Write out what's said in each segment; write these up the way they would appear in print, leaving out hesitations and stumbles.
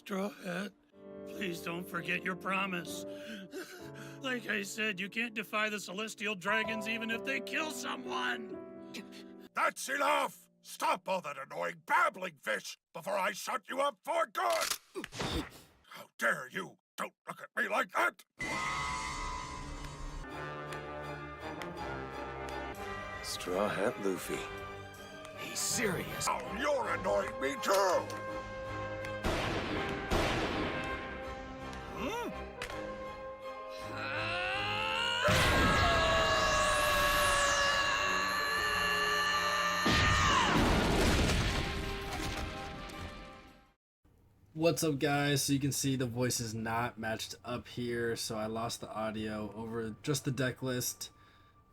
Straw Hat, please don't forget your promise. Like I said, you can't defy the celestial dragons even if they kill someone. That's enough! Stop all that annoying babbling, fish, before I shut you up for good! How dare you! Don't look at me like that! Straw Hat Luffy. He's serious. Oh, you're annoying me too! Huh? What's up, guys? So you can see the voice is not matched up here, so I lost the audio over just the deck list.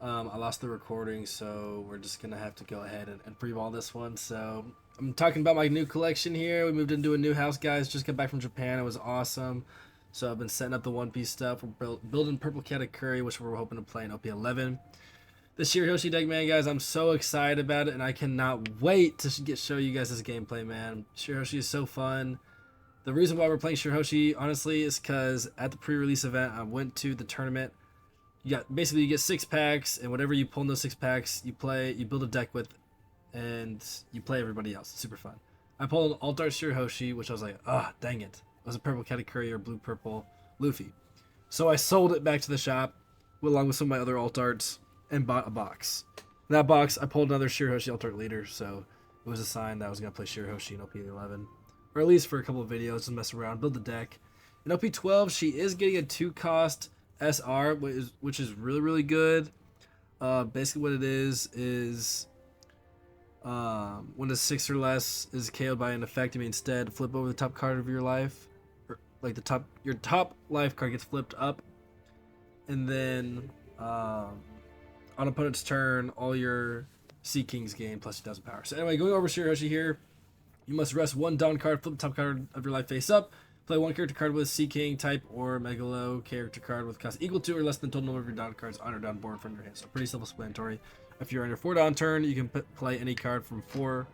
I lost the recording, so we're just gonna have to go ahead and pre-ball this one. So I'm talking about my new collection here. We moved into a new house, guys. Just got back from Japan. It was awesome. So I've been setting up the One Piece stuff. We're building Purple Katakuri, which we're hoping to play in OP11. The Shirahoshi deck, man, guys, I'm so excited about it, and I cannot wait to show you guys this gameplay, man. Shirahoshi is so fun. The reason why we're playing Shirahoshi, honestly, is because at the pre-release event, I went to the tournament. You get 6 packs, and whatever you pull in those 6 packs, you build a deck with, and you play everybody else. It's super fun. I pulled an Alt Art Shirahoshi, which I was like, dang it. It was a purple Katakuri or blue purple Luffy. So I sold it back to the shop, along with some of my other Alt Arts, and bought a box. In that box, I pulled another Shirahoshi Alt Art leader, so it was a sign that I was going to play Shirahoshi in OP11. Or at least for a couple of videos, just mess around, build the deck. In OP12, she is getting a 2-cost SR, which is really, really good. Basically what it is when a 6 or less is KO'd by an effect, you may instead flip over the top card of your life. Or, like, your top life card gets flipped up. And then, on opponent's turn, all your Sea Kings gain plus 2,000 power. So anyway, going over Shirahoshi here. You must rest 1 Dawn card, flip the top card of your life face up, play 1 character card with Sea King type or Megalo character card with cost equal to or less than the total number of your Dawn cards on or down board from your hand. So pretty self-explanatory. If you're on your 4 Dawn turn, you can play any card from 4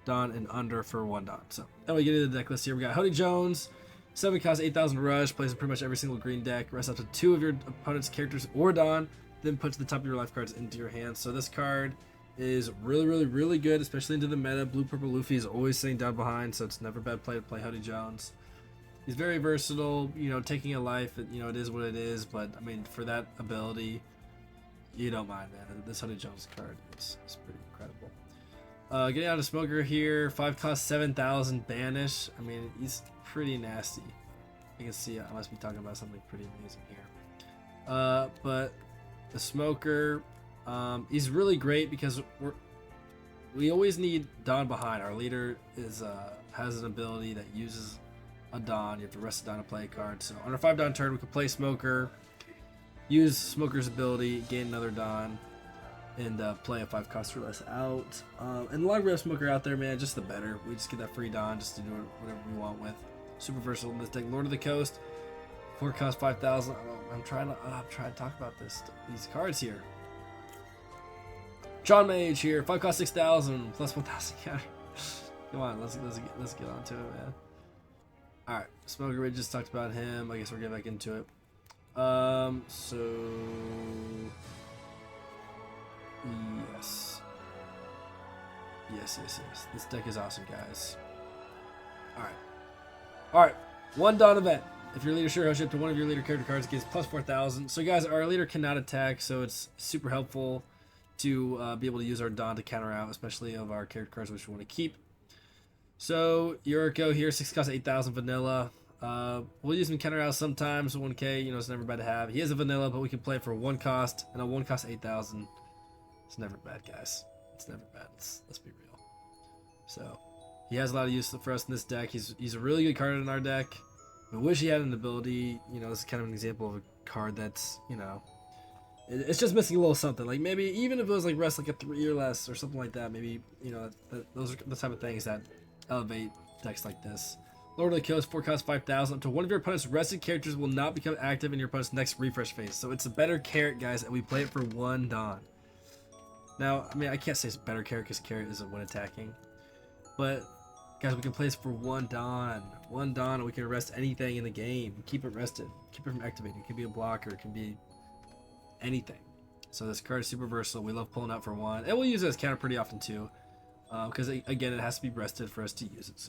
Dawn and under for 1 Dawn. So anyway, get into the deck list here. We got Honey Jones, 7 cost 8,000 rush, plays in pretty much every single green deck, rests up to 2 of your opponent's characters or Dawn, then puts the top of your life cards into your hand. So this card is really, really, really good, especially into the meta. Blue Purple Luffy is always sitting down behind, so it's never a bad play to play Honey Jones. He's very versatile, taking a life, it is what it is, but I mean, for that ability, you don't mind, man. This Honey Jones card is pretty incredible. Getting out of Smoker here, 5 cost 7,000 banish. I mean, he's pretty nasty. You can see I must be talking about something pretty amazing here. But the Smoker, he's really great because we always need Dawn behind. Our leader has an ability that uses a Dawn. You have to rest a Dawn to play a card. So on our 5 Dawn turn, we can play Smoker, use Smoker's ability, gain another Dawn, and play a 5 cost or less out. And the longer we have Smoker out there, man, just the better. We just get that free Dawn just to do whatever we want with. Super versatile in this deck. Lord of the Coast, 4 cost 5,000. I'm trying to talk about these cards here. John Mage here, 5 cost 6,000 plus 1,000 counter. Come on, let's get on to it, man. All right, Smoker, we just talked about him. I guess we'll get back into it. So yes. This deck is awesome, guys. All right. 1 Dawn event. If your leader Shirahoshi up to 1 of your leader character cards gets plus 4,000. So, guys, our leader cannot attack, so it's super helpful to be able to use our Dawn to counter out, especially of our character cards which we want to keep. So Yuriko here, 6 cost 8,000 vanilla. We'll use him counter out sometimes, 1k, it's never bad to have. He is a vanilla, but we can play for 1 cost, and a 1 cost 8,000. It's never bad, guys. It's never bad. Let's be real. So he has a lot of use for us in this deck. He's a really good card in our deck. I wish he had an ability. This is kind of an example of a card that's, it's just missing a little something. Like maybe even if it was like rest like a 3 or less or something like that, maybe those are the type of things that elevate decks like this. Lord of the Coast, 4 cost 5,000. Up to 1 of your opponent's rested characters will not become active in your opponent's next refresh phase. So it's a better carrot, guys, and we play it for 1 Dawn. Now, I mean, I can't say it's better carrot because carrot isn't when attacking, but Guys, we can play this for 1 Dawn. 1 Dawn, and we can arrest anything in the game. Keep it rested. Keep it from activating. It could be a blocker. It can be anything. So this card is super versatile. We love pulling out for 1. And we'll use it as counter pretty often too. Because, again, it has to be rested for us to use it.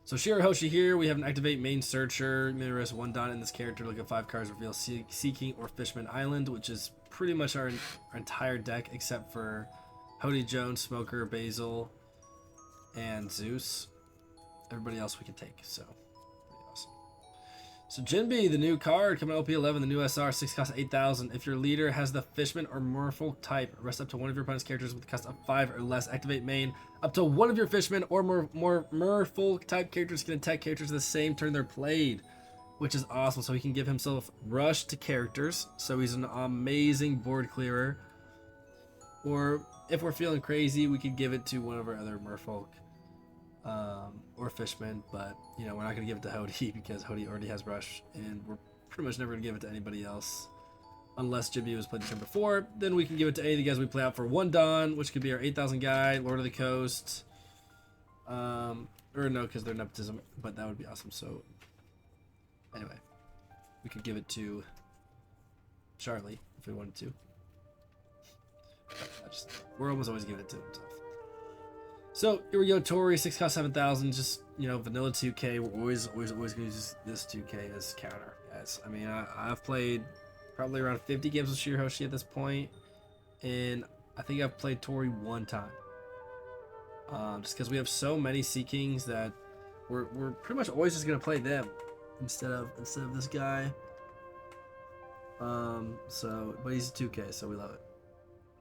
So Shirahoshi here. We have an activate main searcher. You may arrest 1 Dawn in this character. Look at 5 cards. Reveal Seeking or Fishman Island, which is pretty much our entire deck except for Hody Jones, Smoker, Basil, and Zeus. Everybody else we can take, so pretty awesome. So Jinbe, the new card coming OP11, the new SR, 6 cost 8,000. If your leader has the Fishman or Merfolk type, arrest up to one of your opponent's characters with a cost of 5 or less. Activate main. Up to one of your Fishman or more Merfolk type characters can attack characters the same turn they're played, which is awesome. So he can give himself rush to characters, so he's an amazing board clearer. Or if we're feeling crazy, we could give it to one of our other Merfolk or Fishman, but you know, we're not going to give it to Hody because Hody already has rush, and we're pretty much never going to give it to anybody else unless Jinbe was played the turn before. Then we can give it to any of the guys we play out for 1 Dawn, which could be our 8,000 guy, Lord of the Coast, or no, because they're nepotism, but that would be awesome. So anyway, we could give it to Charlie if we wanted to. We're almost always giving it to himself. So here we go, Tori, 6 cost 7,000. Just, you know, vanilla 2K. We're always gonna use this 2K as counter, guys. I mean, I've played probably around 50 games with Shirahoshi at this point, and I think I've played Tori 1 time. Just because we have so many Seekings that we're pretty much always just gonna play them instead of this guy. But he's a 2K, so we love it.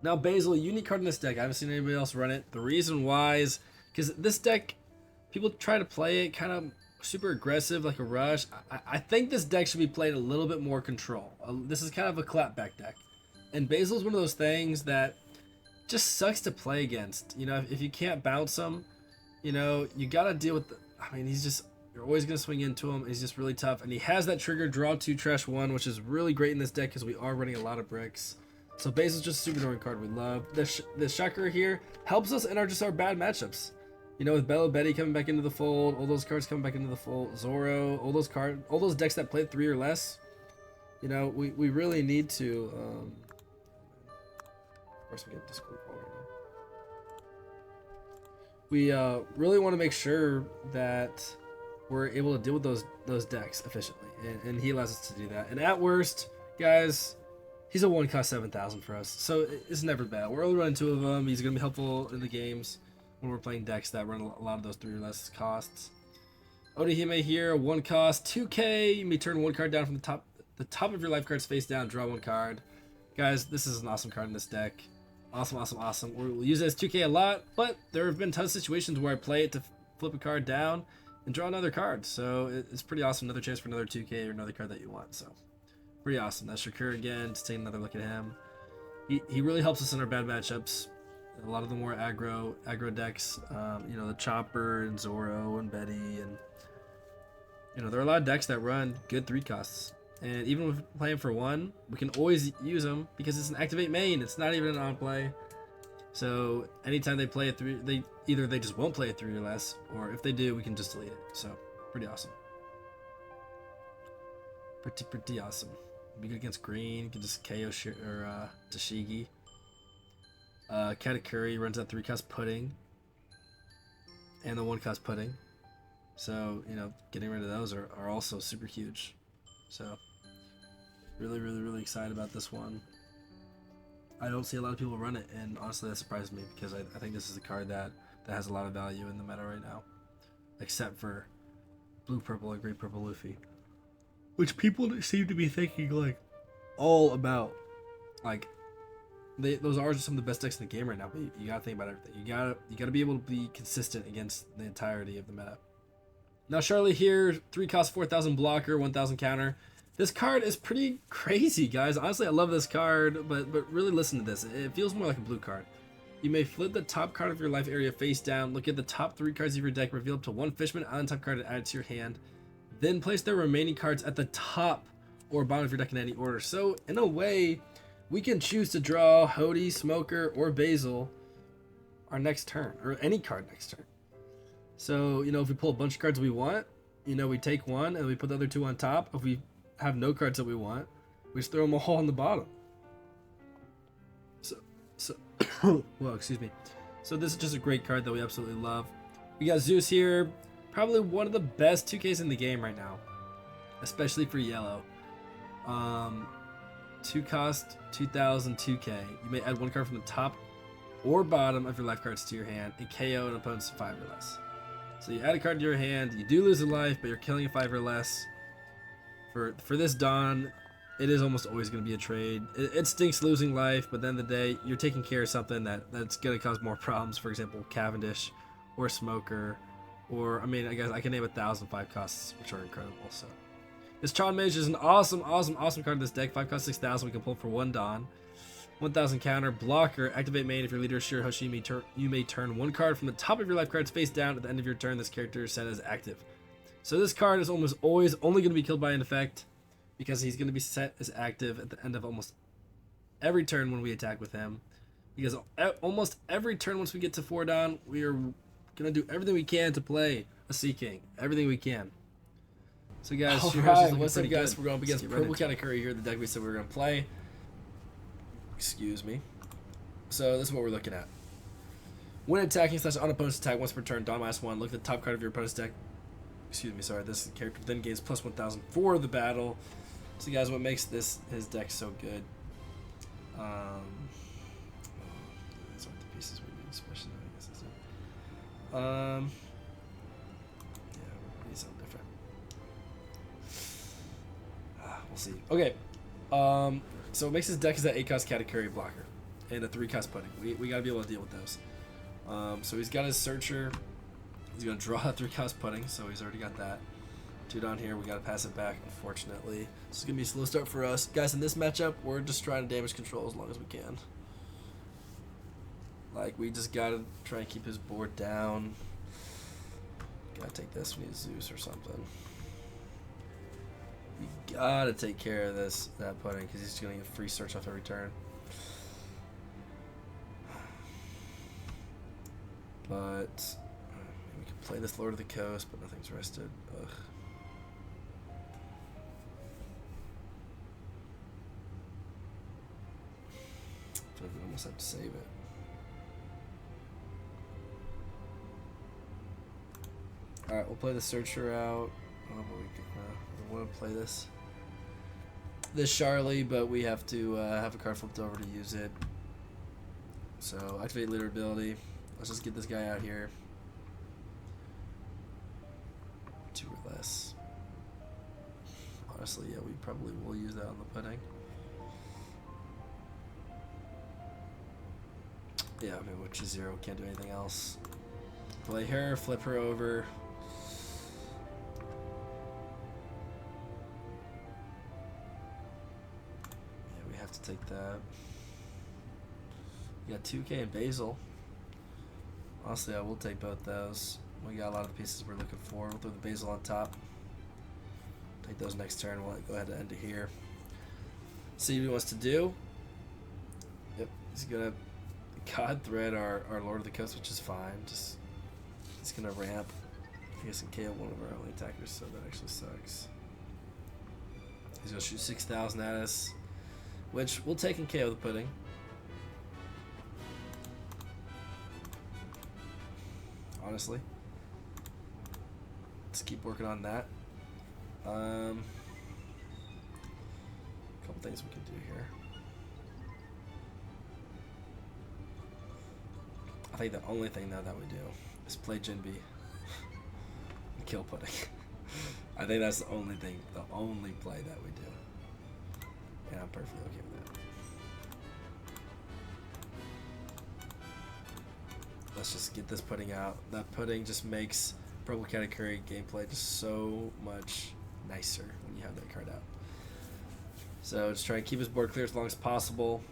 Now Basil, unique card in this deck. I haven't seen anybody else run it. The reason why is because this deck, people try to play it kind of super aggressive, like a rush. I think this deck should be played a little bit more control. This is kind of a clapback deck. And Basil is one of those things that just sucks to play against. You know, if you can't bounce him, you know, you got to deal with I mean, you're always going to swing into him. He's just really tough. And he has that trigger, draw 2, trash 1, which is really great in this deck because we are running a lot of bricks. So Basil's just a super annoying card we love. The Shocker here helps us in our bad matchups. You know, with Belo, Betty coming back into the fold, all those cards coming back into the fold, Zoro, all those decks that play 3 or less. You know, we really need to. Of course, we get Discord call right now. We really want to make sure that we're able to deal with those decks efficiently, and he allows us to do that. And at worst, guys, he's a 1 cost 7,000 for us, so it's never bad. We're only running 2 of them. He's gonna be helpful in the games when we're playing decks that run a lot of those 3 or less costs. Odihime here, 1 cost, 2K. You may turn 1 card down from the top of your life cards face down, draw 1 card. Guys, this is an awesome card in this deck. Awesome. We'll use it as 2K a lot, but there have been tons of situations where I play it to flip a card down and draw another card. So it's pretty awesome. Another chance for another 2K or another card that you want. So pretty awesome. That's Shakur again. Just take another look at him. He really helps us in our bad matchups. A lot of the more aggro decks, you know, the Chopper and Zoro and Betty, and you know, there are a lot of decks that run good 3 costs. And even with playing for 1, we can always use them because it's an activate main. It's not even an on play. So anytime they play a 3, they just won't play a 3 or less, or if they do, we can just delete it. So pretty awesome. Pretty awesome. Be good against green. You can just KO Tashigi. Katakuri runs that 3 cost pudding and the 1 cost pudding. So, you know, getting rid of those are also super huge. So really excited about this one. I don't see a lot of people run it, and honestly that surprised me because I think this is a card that has a lot of value in the meta right now. Except for blue purple and green purple Luffy, which people seem to be thinking like all about. Like those are some of the best decks in the game right now, but you gotta think about everything. You gotta be able to be consistent against the entirety of the meta. Now Charlie here, 3 cost 4,000 blocker, 1,000 counter. This card is pretty crazy, guys. Honestly, I love this card, but really listen to this. It feels more like a blue card. You may flip the top card of your life area face down, look at the top 3 cards of your deck, reveal up to 1 Fishman Island top card and add it to your hand. Then place the remaining cards at the top or bottom of your deck in any order. So in a way, we can choose to draw Hody, Smoker, or Basil our next turn, or any card next turn. So, you know, if we pull a bunch of cards we want, you know, we take one and we put the other two on top. If we have no cards that we want, we just throw them all on the bottom. So, well, excuse me. So this is just a great card that we absolutely love. We got Zeus here, probably one of the best 2Ks in the game right now, especially for yellow. 2 cost, 2,000, 2K. You may add one card from the top or bottom of your life cards to your hand and KO an opponent's 5 or less. So you add a card to your hand, you do lose a life, but you're killing a 5 or less. For this Dawn, it is almost always going to be a trade. It stinks losing life, but at the end of the day, you're taking care of something that's going to cause more problems. For example, Cavendish or Smoker, or, I mean, I guess I can name 1,000 5 costs, which are incredible. So this Tron Mage is an awesome card in this deck. 5 cost 6,000, we can pull for 1 Dawn. 1,000 counter, blocker, activate main. If your leader is Shirahoshi, you may turn 1 card from the top of your life cards face down. At the end of your turn, this character is set as active. So this card is almost always only going to be killed by an effect, because he's going to be set as active at the end of almost every turn when we attack with him. Because almost every turn once we get to 4 down, we are going to do everything we can to play a Sea King. Everything we can. So guys, what's up guys? We're going up against Purple Katakuri here, the deck we said we were going to play. Excuse me. So this is what we're looking at. When attacking / on opponent's attack once per turn, Dawn -1, look at the top card of your opponent's deck. Excuse me, sorry, this character then gains plus 1,000 for the battle. So guys, what makes his deck so good? These aren't the pieces we need, especially I guess this one. Yeah, we need something different. We'll see. Okay. So what makes his deck is that 8 cost Katakuri blocker and a 3 cost pudding. We gotta be able to deal with those. So he's got his searcher. He's gonna draw a 3 cost pudding, so he's already got that. 2 down here, we gotta pass it back, unfortunately. This is gonna be a slow start for us. Guys, in this matchup, we're just trying to damage control as long as we can. Like, we just gotta try and keep his board down. Gotta take this, we need Zeus or something. We gotta take care of that pudding, because he's gonna get free search off every turn. But we can play this Lord of the Coast, but nothing's rested. Ugh. I feel like we almost have to save it. Alright, we'll play the Searcher out. Oh, but we want to play this Charlie, but we have to have a card flipped over to use it. So, activate leader ability. Let's just get this guy out here. 2 or less. Honestly, yeah, we probably will use that on the pudding. Yeah, I mean, which is 0, can't do anything else. Play her, flip her over. Yeah, we have to take that. We got 2K and Basil. Honestly, I will take both those. We got a lot of the pieces we're looking for. We'll throw the Basil on top. Take those next turn. We'll go ahead and end it here. See what he wants to do. Yep, he's gonna God Thread our Lord of the Coast, which is fine. Just he's gonna ramp. I guess and KO one of our only attackers, so that actually sucks. He's gonna shoot 6,000 at us, which we'll take and KO the pudding. Honestly, let's keep working on that. A couple things we can do here. I think the only thing now that we do is play Jinbi and kill pudding. I think that's the only thing, the only play that we do, and I'm perfectly okay with that. Let's just get this pudding out. That pudding just makes Purple Katakuri gameplay just so much nicer when you have that card out. So just try and keep his board clear as long as possible.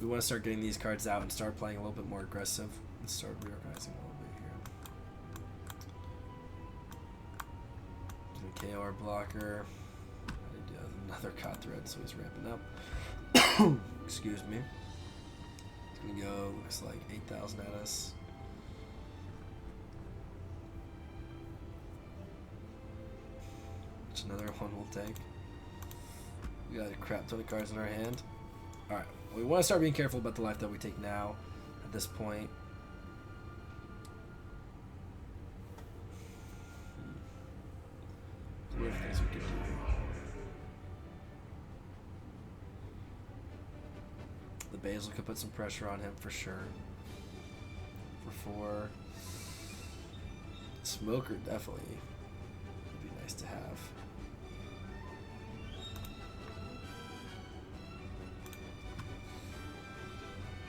We want to start getting these cards out and start playing a little bit more aggressive and start reorganizing a little bit here. Gonna KO our blocker. I need to have another cod thread, so he's ramping up. Excuse me. Gonna go, looks like 8,000 at us. Which another one we'll take. We got a crap ton of cards in our hand. Alright, we want to start being careful about the life that we take now at this point. What are things we could do here? The Basil could put some pressure on him for sure. For 4. Smoker definitely would be nice to have.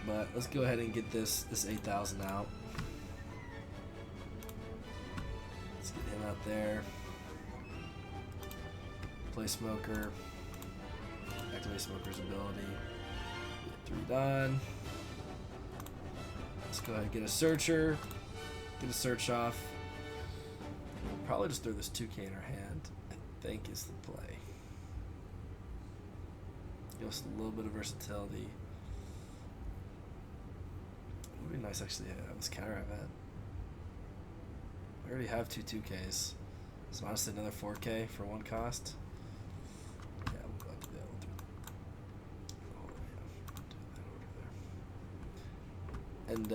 But let's go ahead and get this 8,000 out. Let's get him out there. Play Smoker. Activate Smoker's ability. Get 3 done. Let's go ahead and get a Searcher. Get a Search off. We'll probably just throw this 2K in our hand, I think is the play. Give us a little bit of versatility. It would be nice actually to have this counter event. We already have 2 2Ks. So honestly another 4K for 1 cost. Yeah, we'll go to that. We'll do that over there. And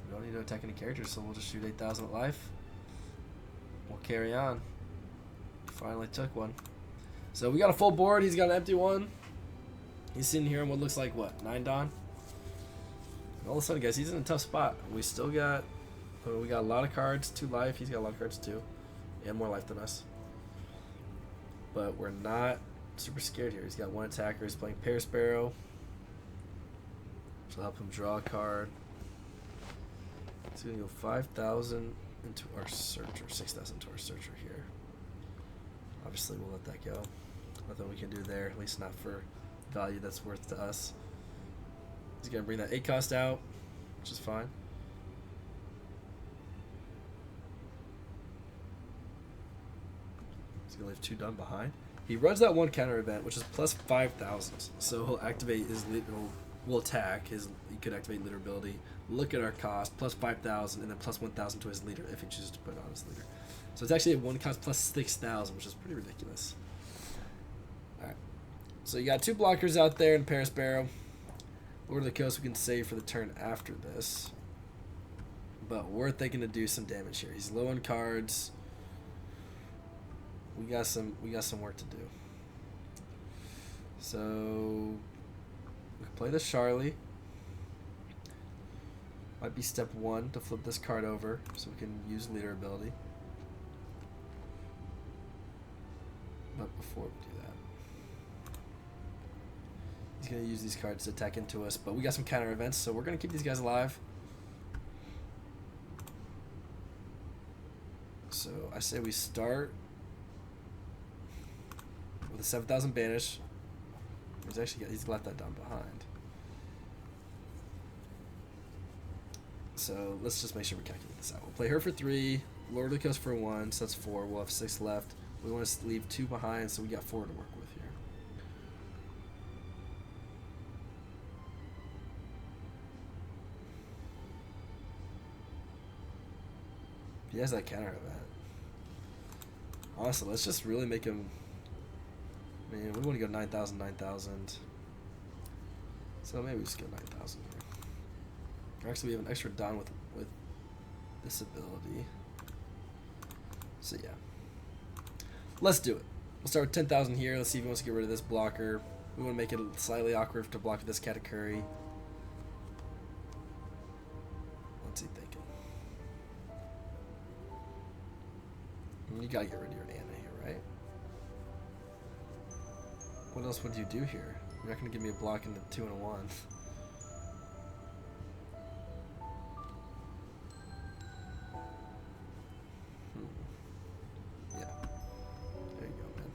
we don't need to attack any characters, so we'll just shoot 8,000 at life. We'll carry on. Finally took one. So we got a full board, he's got an empty one. He's sitting here in what looks like, what, 9 Dawn? And all of a sudden, guys, he's in a tough spot. We still got, we got a lot of cards, 2 life. He's got a lot of cards too, and more life than us. But we're not super scared here. He's got 1 attacker. He's playing Pear Sparrow, which will help him draw a card. He's gonna go 5,000 into our Searcher, 6,000 into our Searcher here. Obviously, we'll let that go. Nothing we can do there, at least not for value that's worth to us. He's gonna bring that 8 cost out, which is fine. He's gonna leave 2 done behind. He runs that 1 counter event, which is plus 5,000. So he'll activate his will attack his. He could activate leader ability. Look at our cost, plus 5,000, and then plus 1,000 to his leader if he chooses to put it on his leader. So it's actually a 1 cost plus 6,000, which is pretty ridiculous. Alright. So you got 2 blockers out there in Pear Sparrow. Lord of the Coast we can save for the turn after this. But we're thinking to do some damage here. He's low on cards. We got some work to do. So we can play the Charlie. Might be step 1 to flip this card over so we can use leader ability. But before we do that, he's going to use these cards to attack into us, but we got some counter events, so we're going to keep these guys alive. So I say we start with a 7,000 banish. He's left that down behind. So let's just make sure we calculate this out. We'll play her for 3, Lord of the Coast for 1, so that's 4. We'll have 6 left. We want to leave 2 behind, so we got 4 to work with here. He has that counter event. Honestly, let's just really make him. I mean, we want to go 9,000, 9,000. So maybe we just go 9,000 here. Actually, we have an extra Dawn with this ability. So yeah. Let's do it. We'll start with 10,000 here. Let's see if he wants to get rid of this blocker. We want to make it slightly awkward to block this Katakuri. What's he thinking? You gotta get rid of your Anna here, right? What else would you do here? You're not gonna give me a block in the 2 and a 1. Yeah. There you go, man.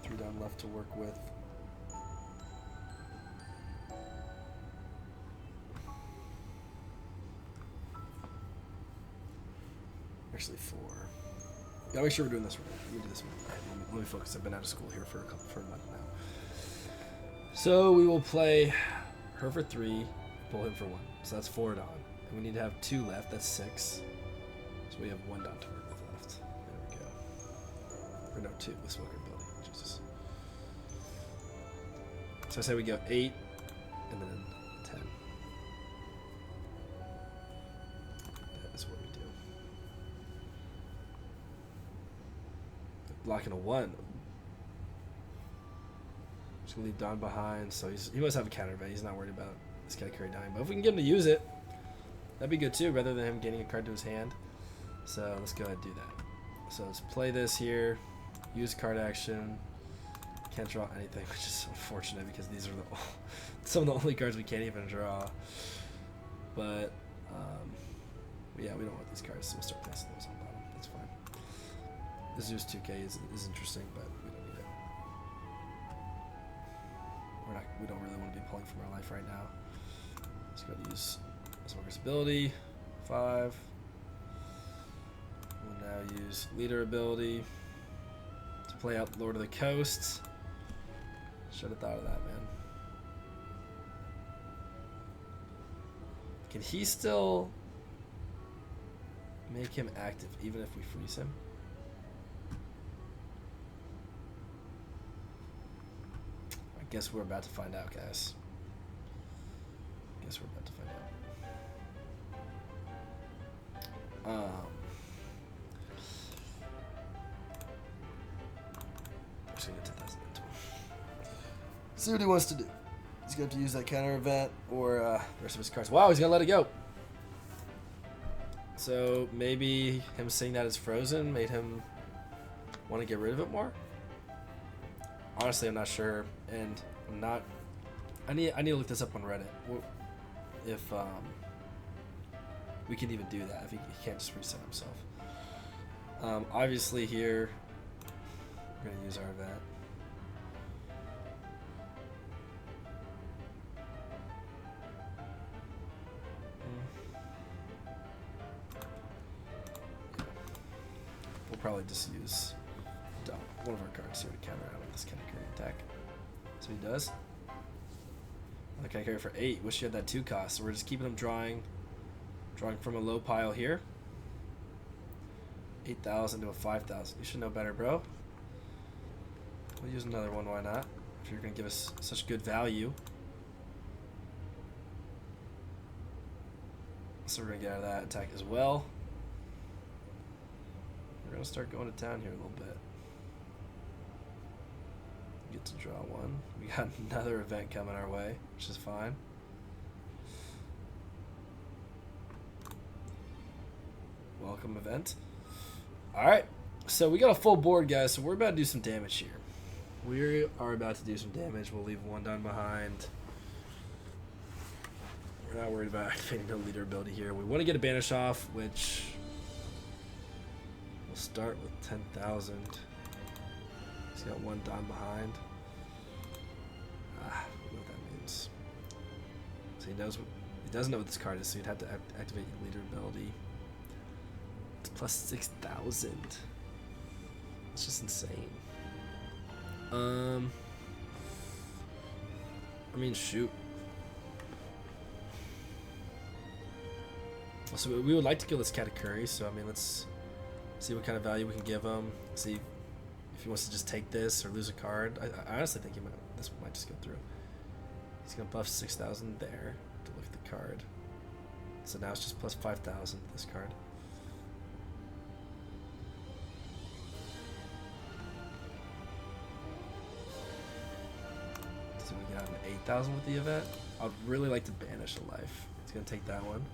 3 down left to work with. actually 4. Gotta make sure we're doing this right. Let me do this one. Let me focus. I've been out of school here for a month now. So we will play her for 3, pull him for 1. So that's 4 Don. And we need to have 2 left. That's 6. So we have 1 Don to work with left. There we go. Or no, 2 with smoker ability. Jesus. So I say we go 8 and then 10. That is what we do. Blocking a 1. Just gonna leave Don behind, so he must have a counter event. He's not worried about this Katakuri dying. But if we can get him to use it, that'd be good too, rather than him getting a card to his hand. So let's go ahead and do that. So let's play this here. Use card action. Can't draw anything, which is unfortunate because these are some of the only cards we can't even draw. But yeah, we don't want these cards, so we'll start placing those on the bottom. That's fine. This Zeus 2K is interesting, but we don't need it. We don't really want to be pulling from our life right now. Let's go ahead and use Smoker's ability. 5. We'll now use leader ability to play out Lord of the Coast. Should have thought of that, man. Can he still make him active even if we freeze him? I guess we're about to find out, guys. Guess we're about to find out. Just gonna get 10,000 into him. See what he wants to do. He's going to have to use that counter event or the rest of his cards. Wow, he's going to let it go. So maybe him seeing that as frozen made him want to get rid of it more? Honestly, I'm not sure, and I'm not. I need to look this up on Reddit. If we can even do that, if he can't just reset himself. Obviously here, we're gonna use our event. We'll probably just use one of our cards here to counter out with this Katakuri attack. So he does. Another Katakuri for 8. Wish he had that 2 cost. So we're just keeping him drawing from a low pile here. 8,000 to a 5,000. You should know better, bro. We'll use another one. Why not? If you're gonna give us such good value. So we're gonna get out of that attack as well. We're gonna start going to town here a little bit. Get to draw 1. We got another event coming our way, which is fine. Welcome event. Alright, so we got a full board, guys, so we're about to do some damage here. We are about to do some damage. We'll leave 1 Don behind. We're not worried about activating the leader ability here. We want to get a banish off, which we'll start with 10,000. He's got 1 Don behind. I don't know what that means. So he doesn't know what this card is, so he'd have to activate your leader ability. It's plus 6,000. It's just insane. I mean, shoot. So we would like to kill this Katakuri, so I mean, let's see what kind of value we can give him. See if he wants to just take this or lose a card. I honestly think this might just go through. He's gonna buff 6,000 there to look at the card. So now it's just plus 5,000 this card. So we got an 8,000 with the event. I'd really like to banish a life. He's gonna take that one.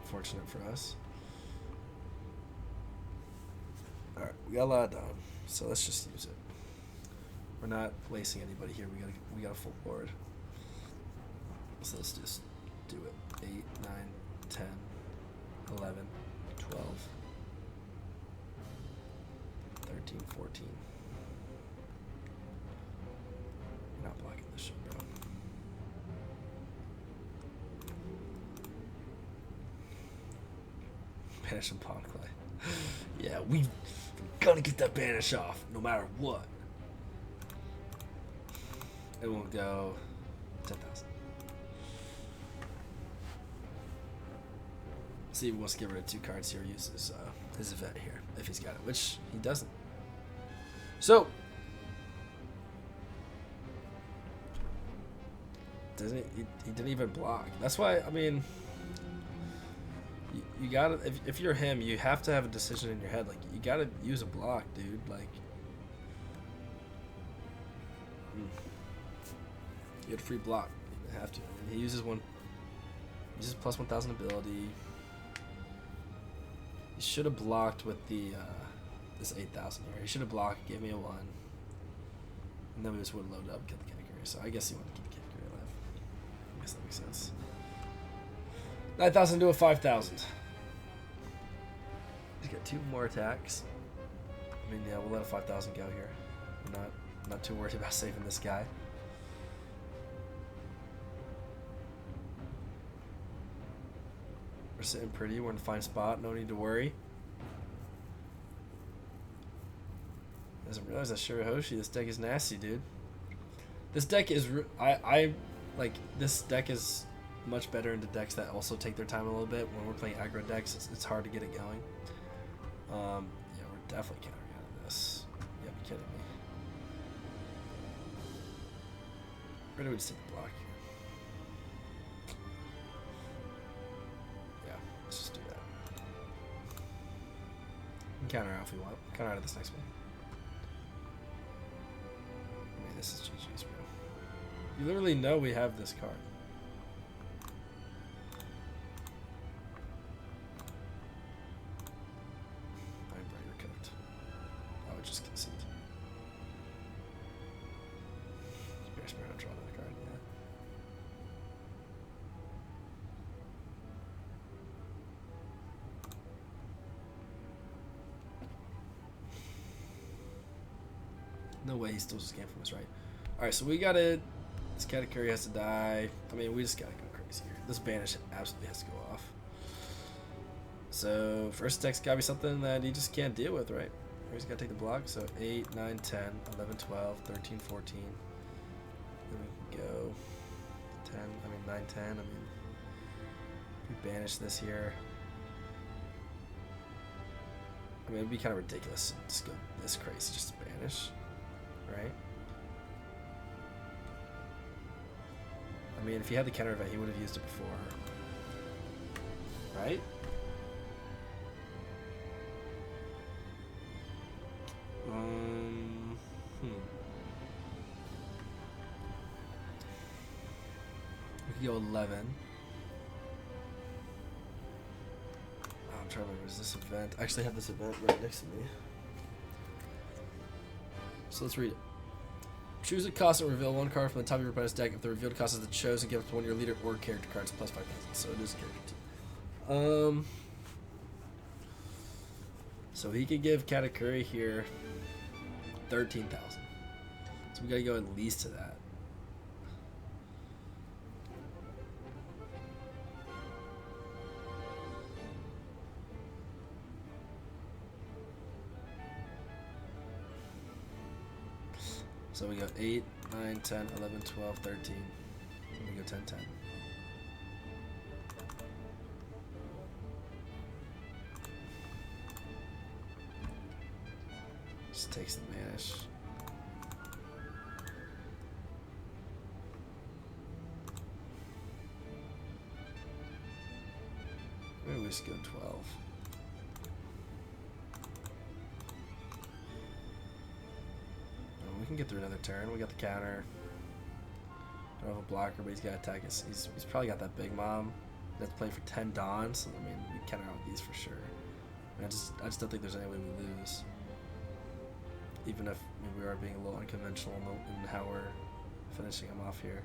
Unfortunate for us. Alright, we got a lot done, so let's just use it. We're not placing anybody here. We got a full board. So let's just do it. 8, 9, 10, 11, 12, 13, 14. We're not blocking this shit, bro. banish and Pond Clay. Yeah, we gotta get that banish off, no matter what. It won't go 10,000. See if he wants to get rid of 2 cards here. Use his event here if he's got it, which he doesn't. So doesn't he didn't even block. That's why, I mean, you gotta, if you're him, you have to have a decision in your head. Like, you gotta use a block, dude. Like, you get a free block. You have to. I mean, he uses plus 1,000 ability. He should have blocked with the this 8,000 here. He should have blocked, gave me a 1, and then we just would have loaded up and killed the Katakuri. So I guess he wanted to keep the Katakuri alive. I guess that makes sense. 9,000 to a 5,000. He's got 2 more attacks. I mean, yeah, we'll let a 5,000 go here. I'm not too worried about saving this guy. We're sitting pretty. We're in a fine spot. No need to worry. Doesn't realize that Shirahoshi. This deck is nasty, dude. This deck is I like this deck is much better into decks that also take their time a little bit. When we're playing aggro decks, it's hard to get it going. Yeah, we're definitely countering out of this. You gotta be kidding me. Or do we just take the block here? Yeah, let's just do that. We can counter out if we want. Counter out of this next one. I mean, this is GG's, bro. You literally know we have this card. Alright, bro, you're cooked. I would just concede. Very smart to draw another card, yeah. No way he steals this game from us, right? Alright, so we gotta... This Katakuri has to die. I mean, we just gotta go crazy here. This banish absolutely has to go off. So, first attack's gotta be something that he just can't deal with, right? He's gotta take the block. So, 8, 9, 10, 11, 12, 13, 14. Then we can go 10, I mean 9, 10. I mean, if we banish this here. I mean, it'd be kind of ridiculous to just go this crazy just to banish, right? I mean, if he had the counter event, he would have used it before, right? We could go 11. I'm trying to remember, is this event? I actually have this event right next to me. So let's read it. Choose a cost and reveal 1 card from the top of your opponent's deck. If the revealed cost is the chosen, give it to one of your leader or character cards plus 5,000. So it is character team. So he could give Katakuri here 13,000. So we gotta go at least to that. So we go 8, 9, 10, 11, 12, 13. And we go 10, 10. Just takes the banish. Maybe we just go 12. We can get through another turn. We got the counter. I don't have a blocker, but he's got to attack us. He's probably got that big mom that's playing for 10 Dons. So, I mean, we counter out these for sure. And I just don't think there's any way we lose. Even if we are being a little unconventional in how we're finishing him off here.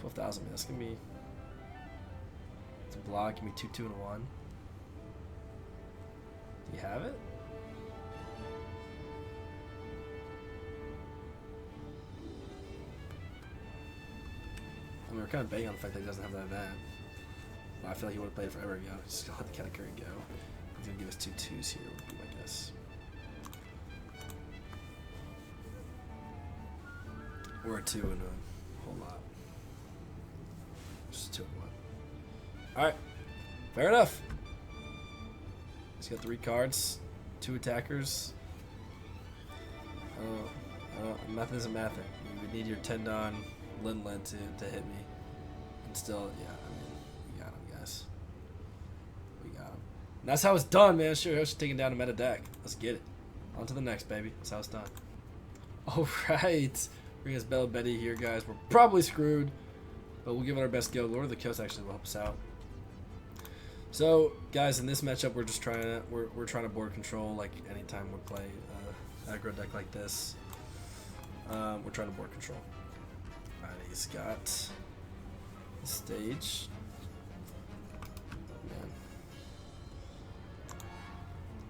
12,000, man. That's going to be... It's a block. Give me 2, 2, and 1. Do you have it? I mean, we're kind of banging on the fact that he doesn't have that event. I feel like he would have played forever ago. He's just gonna let the Katakuri go. He's gonna give us 2 2s here, would be my guess. Or a 2 and a whole lot. Just 2 and 1. Alright. Fair enough. He's got 3 cards, 2 attackers. Math isn't mathing. You would need your Tendon Lin to hit me. And still, yeah, I mean, we got him, guys. We got him. And that's how it's done, man. Shirahoshi taking down a meta deck. Let's get it. On to the next, baby. That's how it's done. Alright. Bring us Belo Betty here, guys. We're probably screwed, but we'll give it our best go. Lord of the Coast actually will help us out. So, guys, in this matchup, we're just trying to we're trying to board control like anytime we play aggro deck like this. We're trying to board control. Alright, he's got the stage. Oh, man.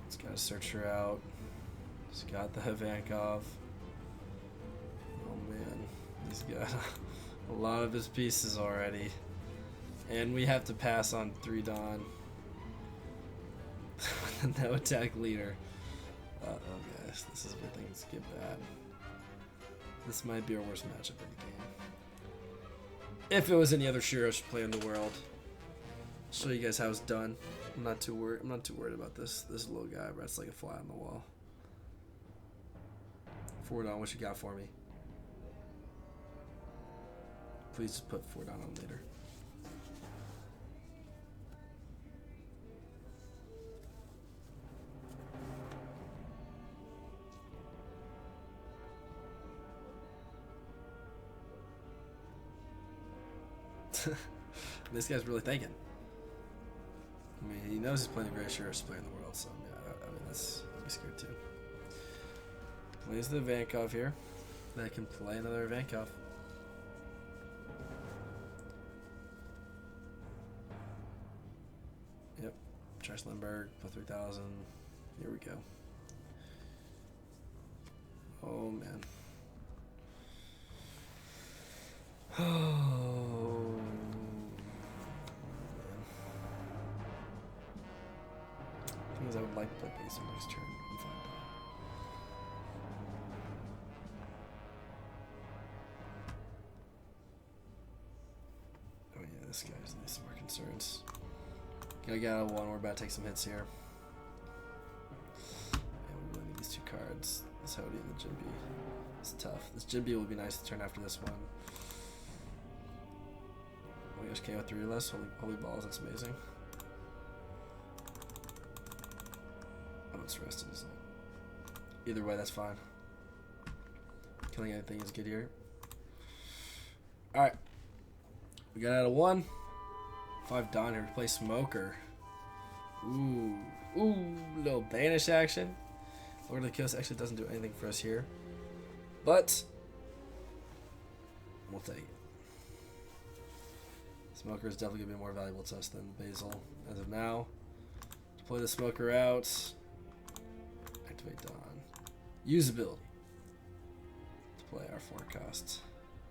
He's got to search her out. He's got the Havankov. Oh man, he's got a lot of his pieces already. And we have to pass on 3 Dawn. No attack leader. Oh guys, this is where things get bad. This might be our worst matchup in the game. If it was any other Shirahoshi play in the world. I'll show you guys how it's done. I'm not too worried about this little guy, but it's like a fly on the wall. 4 Dawn, what you got for me? Please just put 4 Dawn on later. This guy's really thinking. I mean, he knows he's playing the greatest Shirahoshi player in the world, so yeah, I mean, I'd be scared too. Plays the Vankov here. That can play another Vankov. Yep. Trash Lindbergh, put 3,000. Here we go. Oh, man. Oh, man. The thing is, I would like to play base on next turn. I'm fine. Oh, yeah, this guy's needs some more concerns. Gotta get out of 1. We're about to take some hits here. Yeah, we really need these 2 cards. This Hody and the Jinbi. It's tough. This Jinbi will be nice to turn after this one. Oh my gosh, KO 3 less. Holy balls, that's amazing. Oh, it's rested, isn't it? Either way, that's fine. Killing anything is good here. Alright. We got out of 1. 5 Dawn here to play Smoker. Ooh. Ooh, little banish action. Lord of the Coast actually doesn't do anything for us here. But we'll take it. Smoker is definitely going to be more valuable to us than Basil as of now. To play the Smoker out. Activate Dawn. Usability. To play our 4 cost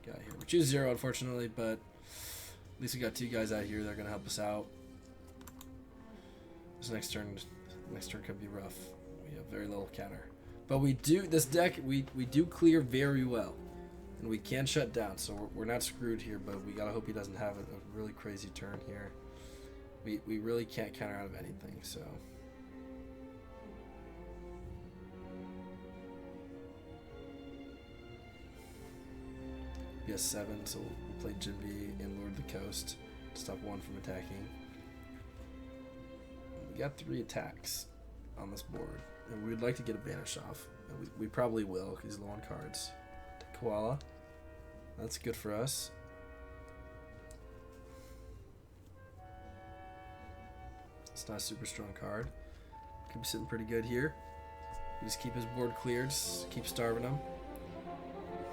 guy here. We choose 0 unfortunately, but at least we got 2 guys out here that are going to help us out. This next turn could be rough. We have very little counter. But we do, this deck, we do clear very well. And we can shut down, so we're not screwed here, but we gotta hope he doesn't have a really crazy turn here. We really can't counter out of anything, so. He has 7, so we'll play Jinbi and Lord of the Coast to stop 1 from attacking. We got 3 attacks on this board, and we'd like to get a banish off. And we probably will, because he's low on cards. Koala. That's good for us. It's not a super strong card. Could be sitting pretty good here. We just keep his board cleared, just keep starving him.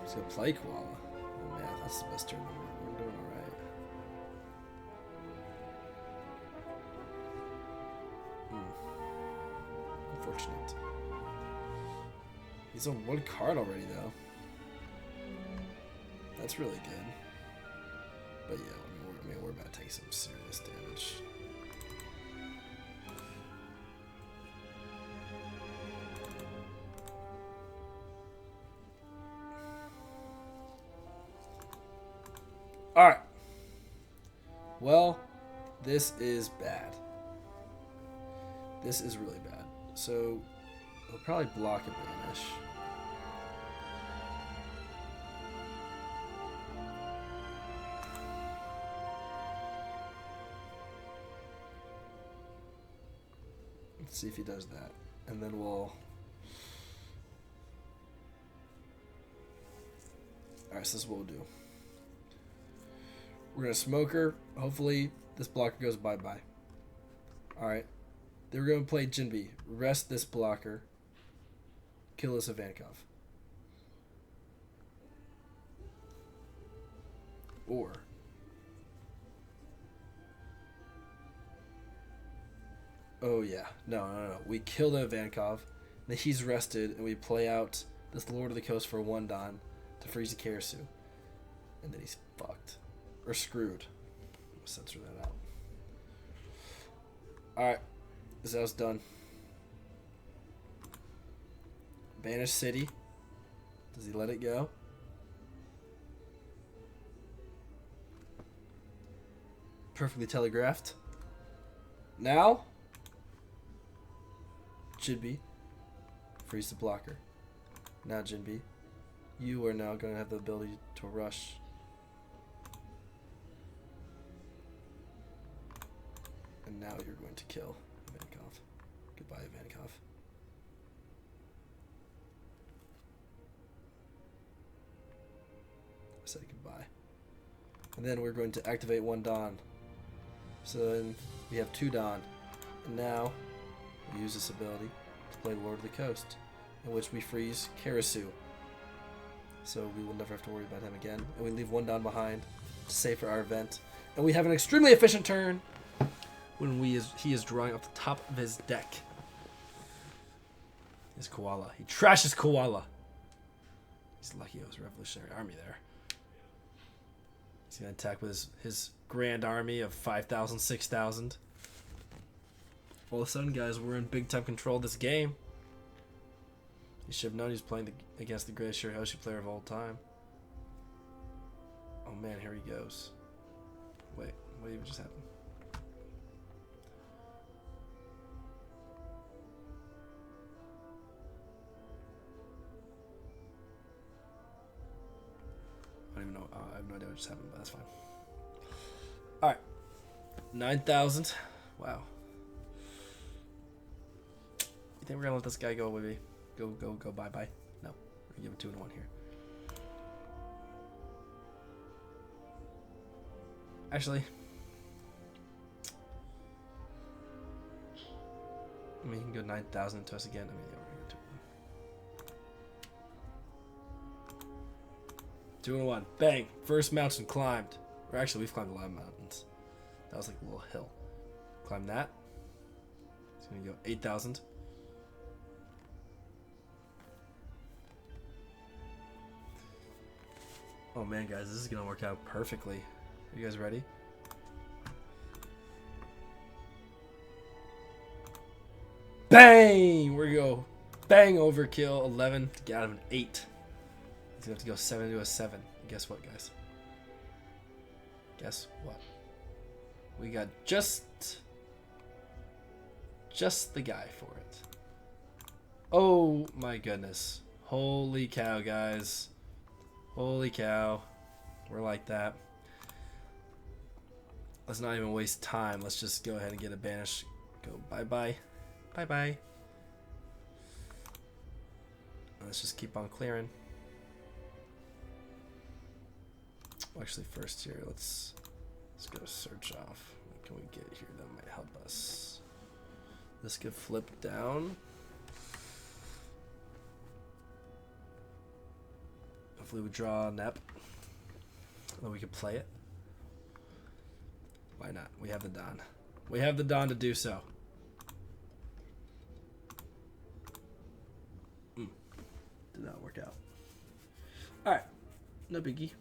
He's gonna play Koala. Oh man, that's the best turn. We're doing alright. Unfortunate. He's on 1 card already though. That's really good. But yeah, we're about to take some serious damage. Alright. Well, this is bad. This is really bad. So, we'll probably block a banish. Let's see if he does that. And then we'll... Alright, so this is what we'll do. We're going to smoke her. Hopefully, this blocker goes bye-bye. Alright. Then we're going to play Jinbe. Rest this blocker. Kill this Ivankov. Or... Oh, yeah. No. We kill the Ivankov. Then he's rested, and we play out this Lord of the Coast for 1 Don to freeze the Karasu. And then he's fucked. Or screwed. I'll censor that out. Alright. This house done. Banish City. Does he let it go? Perfectly telegraphed. Now... Jinbe, freeze the blocker. Now, Jinbe, you are now going to have the ability to rush. And now you're going to kill Ivankov. Goodbye, Ivankov. I said goodbye. And then we're going to activate 1 Don. So then we have 2 Don. And now... we use this ability to play Lord of the Coast, in which we freeze Karasu. So we will never have to worry about him again. And we leave 1 Don behind to save for our event. And we have an extremely efficient turn when he is drawing off the top of his deck. His koala. He trashes koala. He's lucky it was Revolutionary Army there. He's going to attack with his grand army of 5,000, 6,000. All of a sudden, guys, we're in big-time control of this game. You should have known he was playing against the greatest Shirahoshi player of all time. Oh, man, here he goes. Wait, what even just happened? I don't even know. I have no idea what just happened, but that's fine. All right. 9,000. Wow. You think we're gonna let this guy go, maybe? Go, bye. No. We're gonna give it 2 and 1 here. Actually, I mean, you can go 9,000 to us again. I mean, yeah, we're gonna go 2 and 1. Bang! First mountain climbed. Or actually, we've climbed a lot of mountains. That was like a little hill. Climb that. It's gonna go 8,000. Oh man, guys, this is gonna work out perfectly. Are you guys ready? Bang! We're gonna go bang overkill 11 to get out of an 8. He's gonna have to go 7 to a 7. And guess what, guys? Guess what? We got just the guy for it. Oh my goodness. Holy cow, guys. Holy cow. We're like that. Let's not even waste time. Let's just go ahead and get a banish. Go bye-bye. Bye-bye. Let's just keep on clearing. Well, actually, first here, let's go search off. What can we get here that might help us? This could flip down. Hopefully we draw a Nep. Then we can play it. Why not? We have the Don. We have the Don to do so. Did not work out. Alright. No biggie.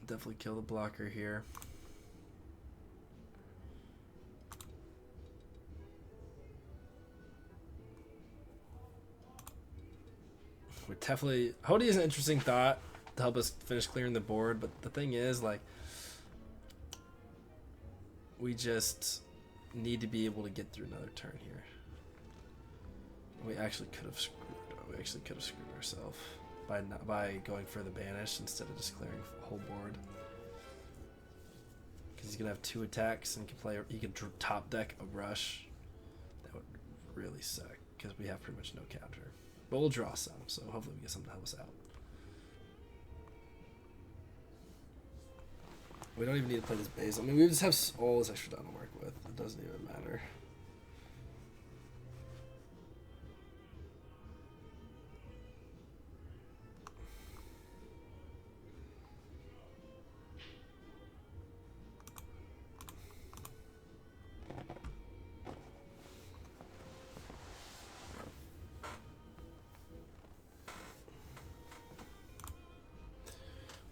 Definitely kill the blocker here. We're definitely... Hody is an interesting thought to help us finish clearing the board, but the thing is, like, we just need to be able to get through another turn here. We actually could have screwed ourselves by going for the banish instead of just clearing the whole board. Because he's gonna have 2 attacks and he can top deck a rush. That would really suck because we have pretty much no counter. But we'll draw some, so hopefully we get something to help us out. We don't even need to play this base. I mean, we just have all this extra down to work with. It doesn't even matter.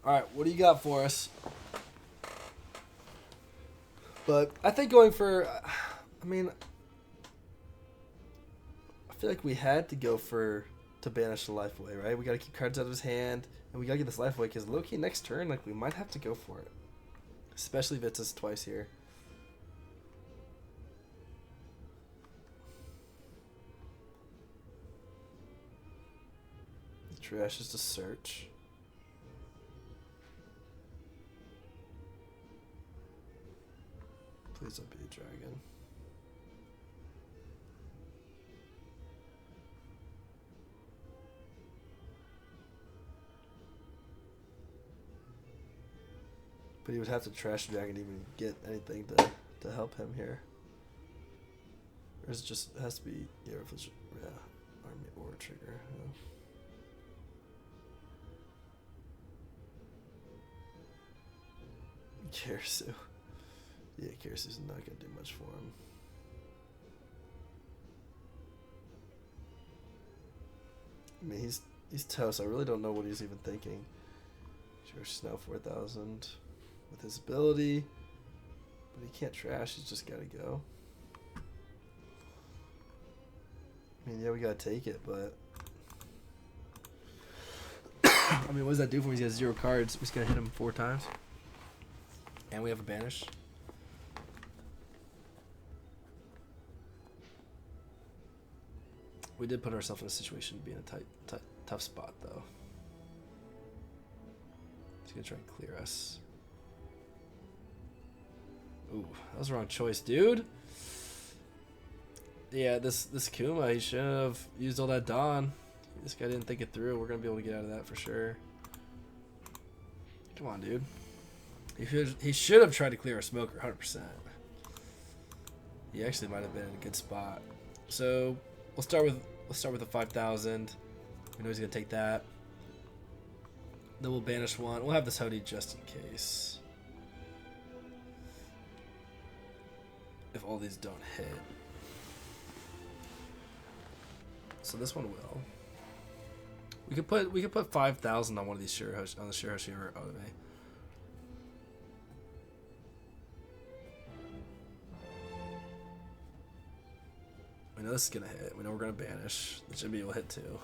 Alright, what do you got for us? But I think going for... I mean... I feel like we had to go for... to banish the life away, right? We gotta keep cards out of his hand. And we gotta get this life away, because low-key next turn, like, we might have to go for it. Especially if it's us twice here. The trash is to search. Please don't be a dragon. But he would have to trash the dragon to even get anything to help him here. Or is it just it has to be army or trigger. Yeah. Karasu. Yeah, Karasu's not gonna do much for him. I mean, he's toast. I really don't know what he's even thinking. Shirahoshi now 4,000 with his ability, but he can't trash. He's just gotta go. I mean, yeah, we gotta take it, but I mean, what does that do for him? He has 0 cards. We just gotta hit him 4 times, and we have a banish. We did put ourselves in a situation to be in a tough spot, though. He's gonna try and clear us. Ooh, that was the wrong choice, dude. Yeah, this Kuma, he should have used all that Dawn. This guy didn't think it through. We're gonna be able to get out of that for sure. Come on, dude. He should have tried to clear a smoker 100%. He actually might have been in a good spot. So we'll start with the 5,000. We know he's gonna take that. Then we'll banish one. We'll have this Hody just in case. If all these don't hit. So this one will. We could put 5,000 on one of these Shirahoshi, on the Shirahoshi or Otome. We know this is gonna hit. We know we're gonna banish. The Jimmy will hit too.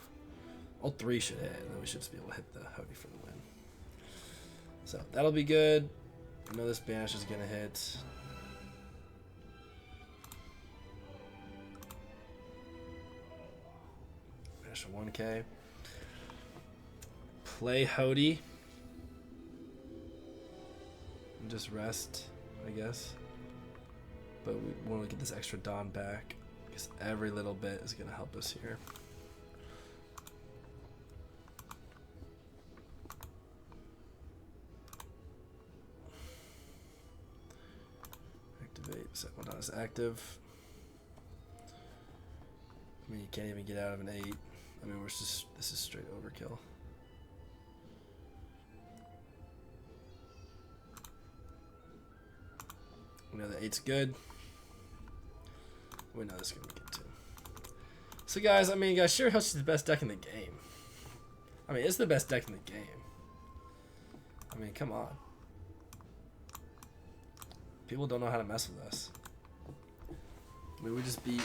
All 3 should hit, and then we should just be able to hit the Hody for the win. So that'll be good. We know this banish is gonna hit. Banish a 1K. Play Hody. And just rest, I guess. But we want to get this extra Dawn back. Because every little bit is going to help us here. Activate. Set one down as active. I mean, you can't even get out of an 8. I mean, this is straight overkill. We know the 8's good. We know this is going to be good too. So guys, Shirahoshi is the best deck in the game. I mean, it's the best deck in the game. I mean, come on. People don't know how to mess with us. I mean, we just beat.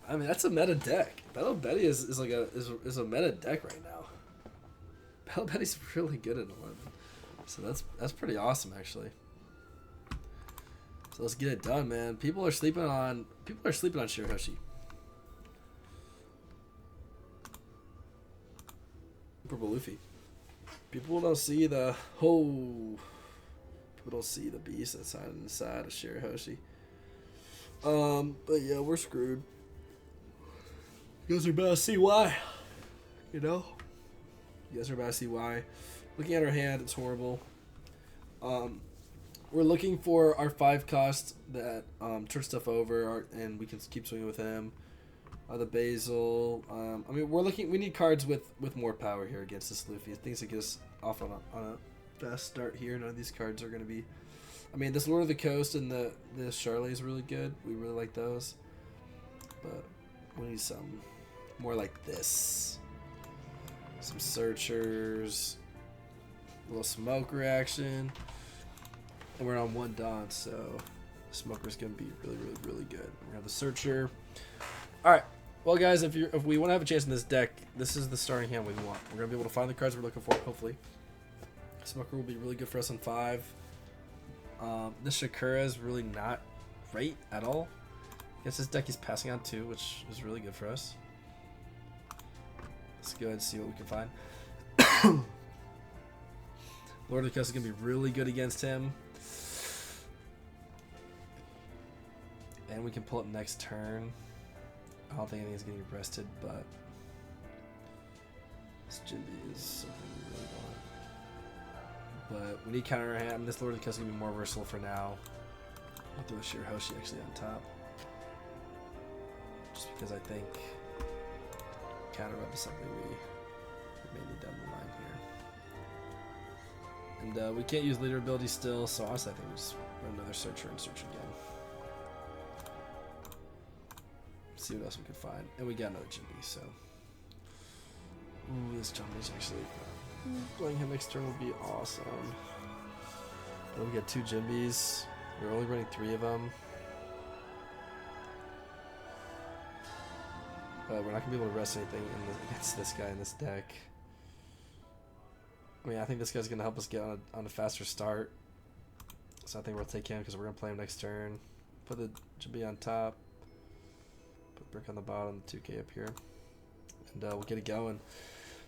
I mean, that's a meta deck. Belo Betty is a meta deck right now. Belo Betty's really good at 11, so that's pretty awesome actually. So let's get it done, man. People are sleeping on Shirahoshi. Purple Luffy. People don't see the People don't see the beast that's inside of Shirahoshi. But yeah, we're screwed. You guys are about to see why. You know? You guys are about to see why. Looking at our hand, it's horrible. We're looking for our 5 cost that turn stuff over, and we can keep swinging with him. The Basil. I mean, we need cards with more power here against this Luffy. Things that get us off on a fast start here. None of these cards are going to be. I mean, this Lord of the Coast and the Charlie is really good. We really like those. But we need some more like this. Some Searchers. A little Smoker action. And we're on 1 Dawn, so Smoker's going to be really, really, really good. We're going to have the Searcher. Alright. Well, guys, if we want to have a chance in this deck, this is the starting hand we want. We're going to be able to find the cards we're looking for, hopefully. Smoker will be really good for us on 5. This Shakura is really not great at all. I guess this deck he's passing on 2, which is really good for us. Let's go ahead and see what we can find. Lord of the Coast is going to be really good against him. And we can pull it next turn. I don't think anything's getting rested, but this Jimby is something we really want. But we need counter hand. I mean, this Lord of the Coast is going to be more versatile for now. I'll throw a Shirahoshi actually on top. Just because I think counter up is something we may need down the line here. And we can't use leader ability still, so honestly I think we just run another Searcher and search again. See what else we can find. And we got another Jimby, so. Ooh, this Jimby's actually. Playing him next turn would be awesome. But we got 2 Jimbys. We're only running 3 of them. But we're not going to be able to rest anything against this guy in this deck. I mean, I think this guy's going to help us get on a faster start. So I think we'll take him because we're going to play him next turn. Put the Jimby on top. Put Brick on the bottom, 2k up here. And we'll get it going.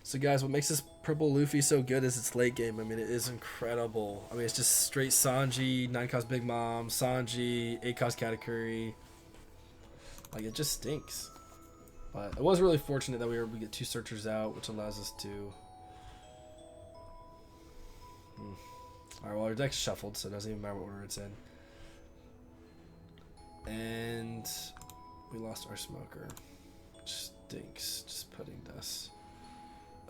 So guys, what makes this purple Luffy so good is its late game. I mean, it is incredible. I mean, it's just straight Sanji, 9-cost Big Mom, Sanji, 8-cost Katakuri. Like, it just stinks. But it was really fortunate that we were able to get 2 Searchers out, which allows us to... Alright, well, our deck's shuffled, so it doesn't even matter what order it's in. And we lost our Smoker. Which stinks. Just pudding dust.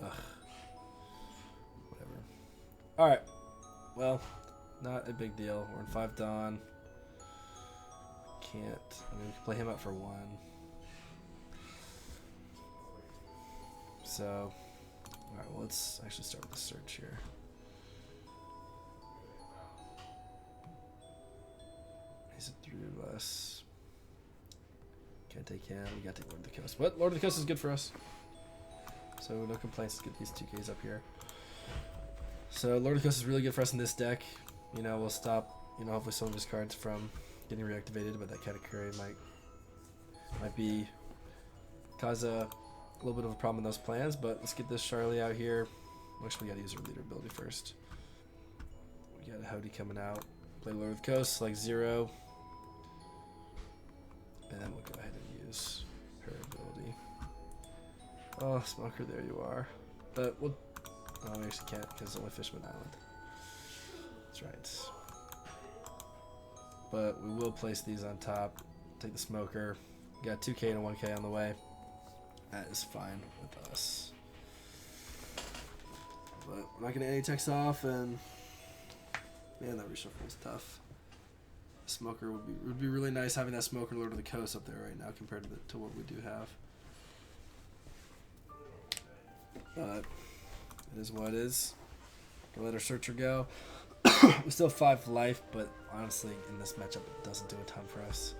Ugh. Whatever. Alright. Well, not a big deal. We're in 5 Dawn. Can't. I mean, we can play him up for 1. So, alright, well, let's actually start with the search here. He's a 3 less. Can't take him. We gotta take Lord of the Coast. But Lord of the Coast is good for us. So no complaints. Let's get these 2Ks up here. So Lord of the Coast is really good for us in this deck. You know, we'll stop, you know, hopefully some of his cards from getting reactivated, but that Katakuri might be cause a little bit of a problem in those plans. But let's get this Charlie out here. Actually, we gotta use our leader ability first. We got a Howdy coming out. Play Lord of the Coast, select 0. And then we'll go ahead and use her ability. Oh, Smoker, there you are. But we'll... Oh, we actually can't because it's only Fishman Island. That's right. But we will place these on top. Take the Smoker. We got 2k and a 1k on the way. That is fine with us. But we're not going to any text off, and... Man, that reshuffle is tough. Smoker would be really nice having that Smoker Lord of the Coast up there right now compared to what we do have. But it is what it is. Gonna let our Searcher go. We still have 5 life, but honestly, in this matchup, it doesn't do a ton for us.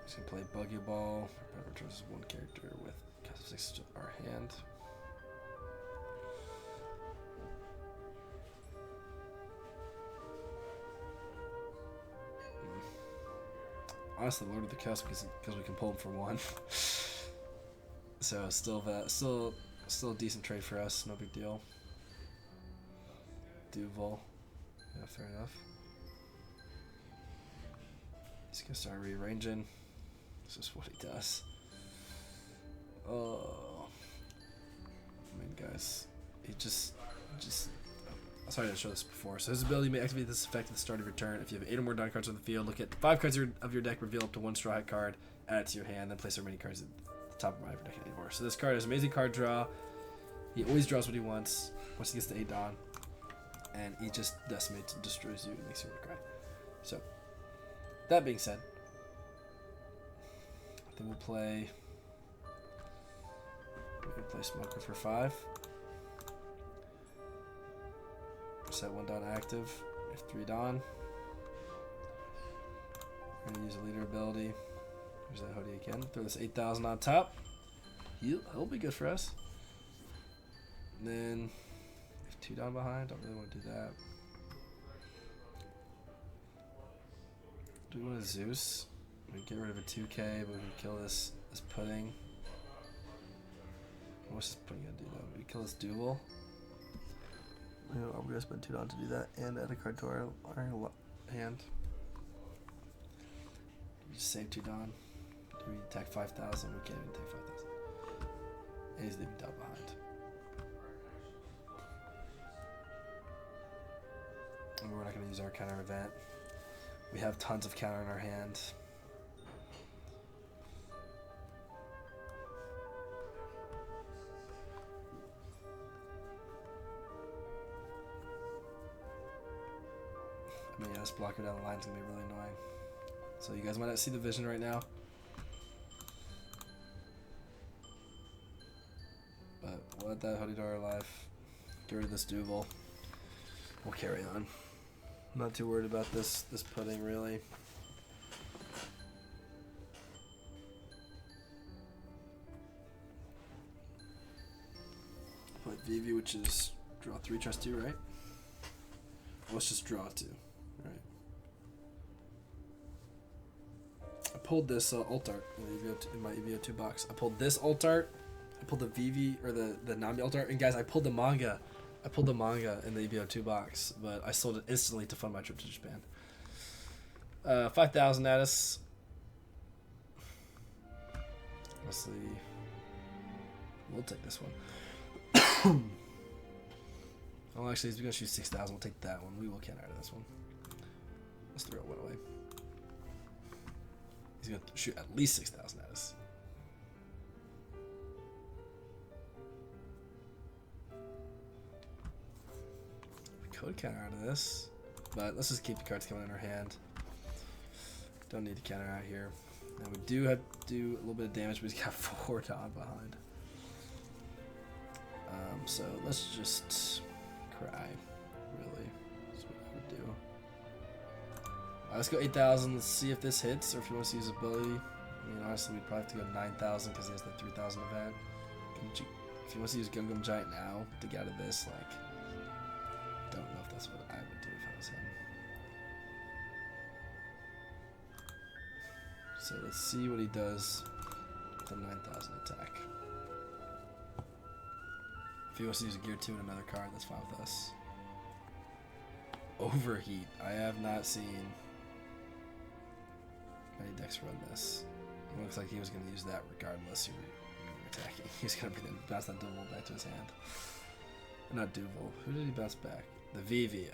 Just gonna play Buggy Ball. Returns 1 character with cast of 6 to our hand. Honestly, Lord of the Cusp because we can pull him for 1. So still a decent trade for us. No big deal. Duval. Yeah, fair enough. He's gonna start rearranging. This is what he does. Oh, I mean, guys, he just. Sorry I didn't show this before. So his ability may activate this effect at the start of your turn. If you have 8 or more Dawn cards on the field, look at 5 cards of your deck, reveal up to 1 Straw Hat card, add it to your hand, then place the remaining cards at the top of your deck anymore. So this card has amazing card draw. He always draws what he wants once he gets to 8 Dawn, and he just decimates and destroys you and makes you want to cry. So that being said, I think we'll play Smoker for 5. Set 1 Dawn active. We have 3 Dawn. We're gonna use a leader ability. There's that hoodie again. Throw this 8,000 on top. He'll be good for us. And then we have 2 Dawn behind. Don't really want to do that. Do we want a Zeus? We can get rid of a 2K, but we can kill this pudding. What's this pudding gonna do though? We kill this Duval. We're gonna spend 2 Dawn to do that and add a card to our hand. We just save 2 Dawn. Do we attack 5,000? We can't even attack 5,000. And he's leaving Dawn behind. And we're not gonna use our counter event. We have tons of counter in our hand. I mean, yeah, this blocker down the line is going to be really annoying. So you guys might not see the vision right now. But we'll let that hoodie to our life. Get rid of this Duval. We'll carry on. I'm not too worried about this pudding, really. Play Vivi, which is draw 3, trust 2, right? Let's just draw 2. Right. I pulled this alt art in my EVO2 box. I pulled this alt art. I pulled the VV or the Nami alt art. And guys, I pulled the manga. I pulled the manga in the EVO2 box, but I sold it instantly to fund my trip to Japan. 5,000 at us. Honestly, we'll take this one. Oh, actually, he's going to shoot 6,000. We'll take that one. We will counter out of this one. Let's throw one away. He's going to shoot at least 6,000 at us. We could counter out of this, but let's just keep the cards coming in our hand. Don't need to counter out here. Now we do have to do a little bit of damage, but he's got 4 Dawn behind. So let's just cry, really. That's what I would do. Let's go 8,000. Let's see if this hits, or if he wants to use ability. I mean, honestly, we'd probably have to go 9,000 because he has the 3,000 event. If he wants to use Gum Gum Giant now to get out of this, like, don't know if that's what I would do if I was him. So let's see what he does with a 9,000 attack. If he wants to use a Gear 2 and another card, that's fine with us. Overheat. I have not seen many decks run this. It looks like he was going to use that regardless you were attacking. He's going to bounce that Duval back to his hand. Not Duval. Who did he bounce back? The Vivi.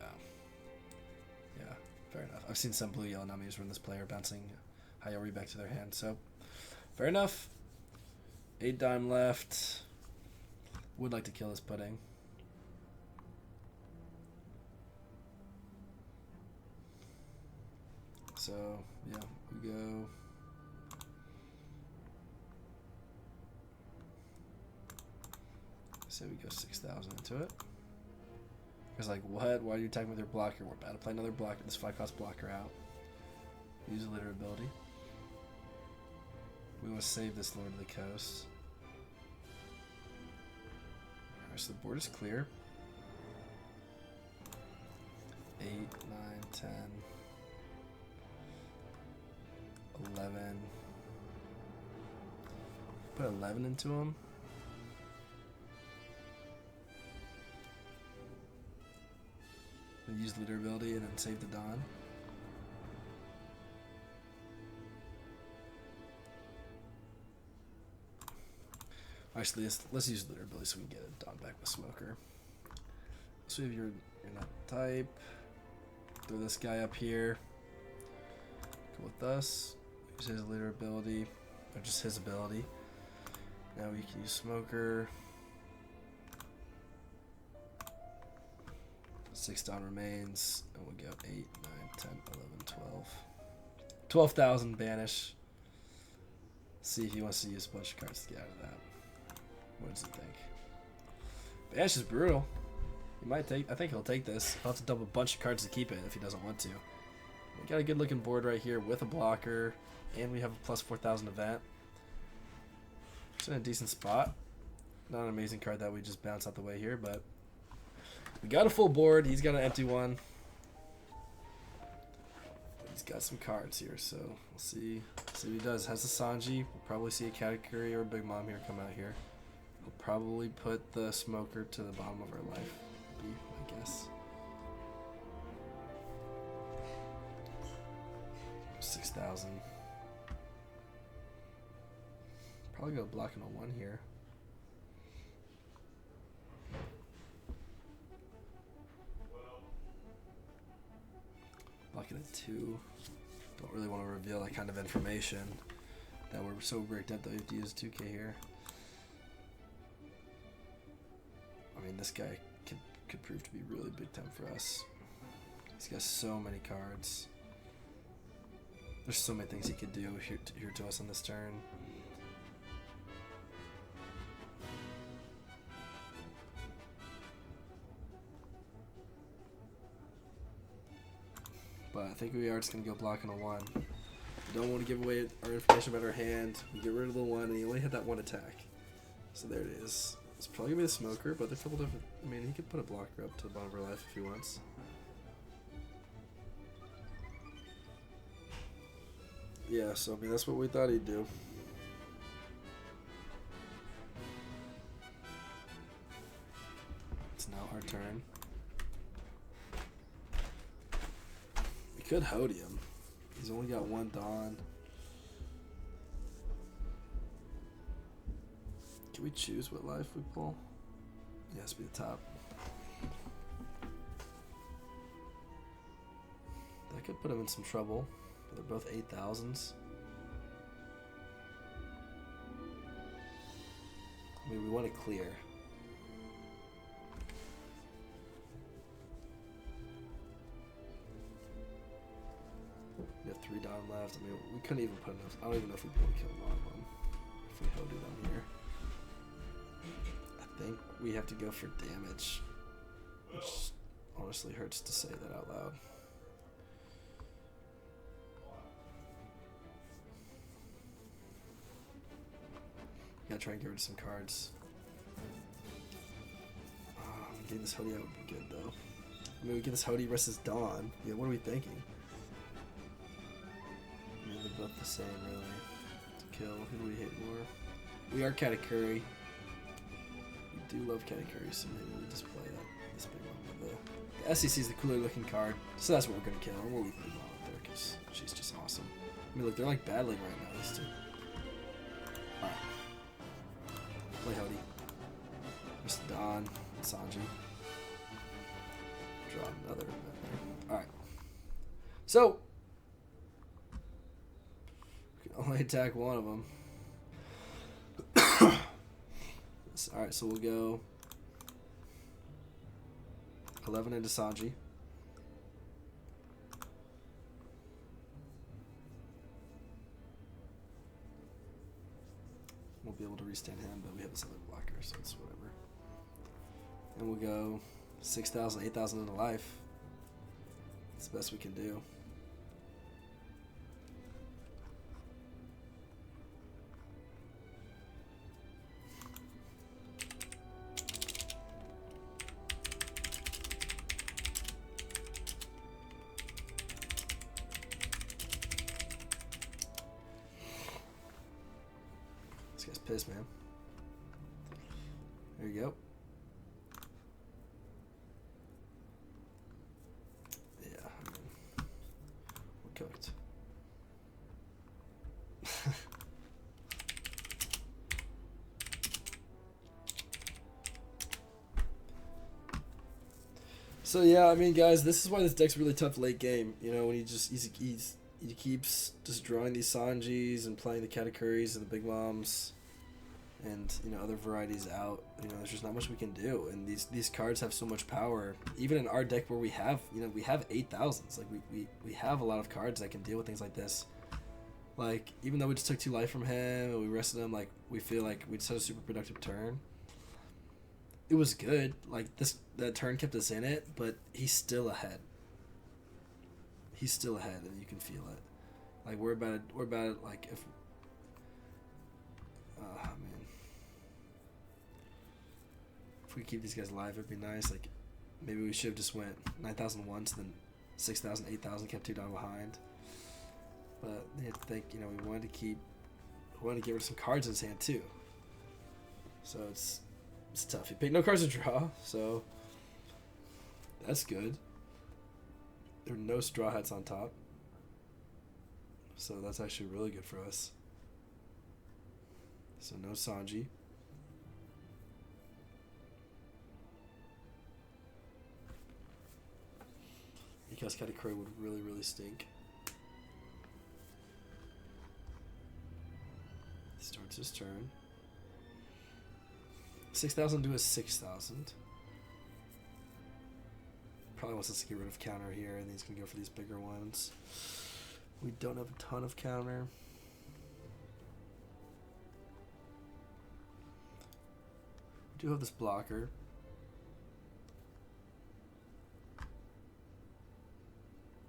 Yeah, fair enough. I've seen some blue yellow Namis run this player bouncing Hayori back to their hand, so fair enough. 8 Dawn left. Would like to kill this pudding. So, yeah, we go. Say we go 6,000 into it. Because like, what? Why are you attacking with your blocker? We're about to play another blocker. This 5-cost blocker out. Use a leader ability. We want to save this Lord of the Coast. Alright, so the board is clear. 8, 9, 10, 11. Put 11 into him. And use leader ability and then save the Dawn. Actually, let's use leader ability so we can get a Dawn back with Smoker. So if you're not type, throw this guy up here. Go with us. Use his leader ability, or just his ability. Now we can use Smoker. 6 Dawn remains, and we'll go 8, 9, 10, 11, 12. 12,000 banish. See if he wants to use a bunch of cards to get out of that. What does he think? Banish is brutal. He might take. I think he'll take this. He'll have to dump a bunch of cards to keep it if he doesn't want to. We got a good looking board right here with a blocker, and we have a plus 4,000 event. It's in a decent spot. Not an amazing card that we just bounce out the way here, but we got a full board. He's got an empty one. He's got some cards here, so we'll see. See what he does. Has the Sanji. We'll probably see a Katakuri or a Big Mom here come out here. We'll probably put the Smoker to the bottom of our life. Be my guess. 6,000. Probably go blocking a 1 here. Blocking a 2. Don't really want to reveal that kind of information that we're so bricked up that we have to use 2K here. I mean, this guy could prove to be really big time for us. He's got so many cards. There's so many things he could do here to us on this turn. But I think we are just going to go blocking a 1. We don't want to give away our information about our hand. We get rid of the 1, and he only had that 1 attack. So there it is. It's probably going to be the Smoker, but there's a couple different... I mean, he could put a blocker up to the bottom of our life if he wants. Yeah, so I mean, that's what we thought he'd do. It's now our turn. We could Hody him. He's only got 1 Dawn. Can we choose what life we pull? It has to be the top. That could put him in some trouble. They're both 8,000s. I mean, we want to clear. We have 3 Dawn left. I mean, we couldn't even put enough. I don't even know if we'd be able to kill one of them if we held it on here. I think we have to go for damage, which honestly hurts to say that out loud. Gotta try and get rid of some cards. Getting this Hody out would be good though. I mean, we get this Hody versus Dawn. Yeah, what are we thinking? I mean, they're both the same, really. To kill, who do we hate more? We are Katakuri. We do love Katakuri, so maybe we just play this big one. But the SEC is the cooler looking card, so that's what we're gonna kill. And we'll leave Big Mom up there because she's just awesome. I mean, look, they're like battling right now, these two. Alright. Play Hody. Just Dawn, Sanji. Draw another event there. Alright. So, we can only attack one of them. Alright, so we'll go 11 into Sanji. We'll be able to restand him, but we have this other blocker, so it's whatever. And we'll go 6,000, 8,000 into life. That's the best we can do. This guy's pissed, man. There you go. Yeah, I mean, we're cooked. So yeah, I mean, guys, this is why this deck's really tough late game. You know, when he keeps just drawing these Sanjis and playing the Katakuris and the Big Moms, and you know other varieties out. You know, there's just not much we can do, and these cards have so much power. Even in our deck where we have 8,000s, like we have a lot of cards that can deal with things like this. Like even though we just took 2 life from him and we rested him, like we feel like we just had a super productive turn. It was good. Like that turn kept us in it, but he's still ahead. He's still ahead, and you can feel it. Like we're about it. Like if, man, if we keep these guys alive, it'd be nice. Like maybe we should have just went 9,000 once, then 6,000, 8,000, kept 2 down behind. But you have to think, you know, we wanted to get rid of some cards in his hand too. So it's tough. He picked no cards to draw, so that's good. There are no straw hats on top, so that's actually really good for us. So no Sanji. Because Katakuri would really, really stink. Starts his turn. 6,000 to a 6,000. Probably wants us to get rid of counter here, and he's gonna go for these bigger ones. We don't have a ton of counter. We do have this blocker.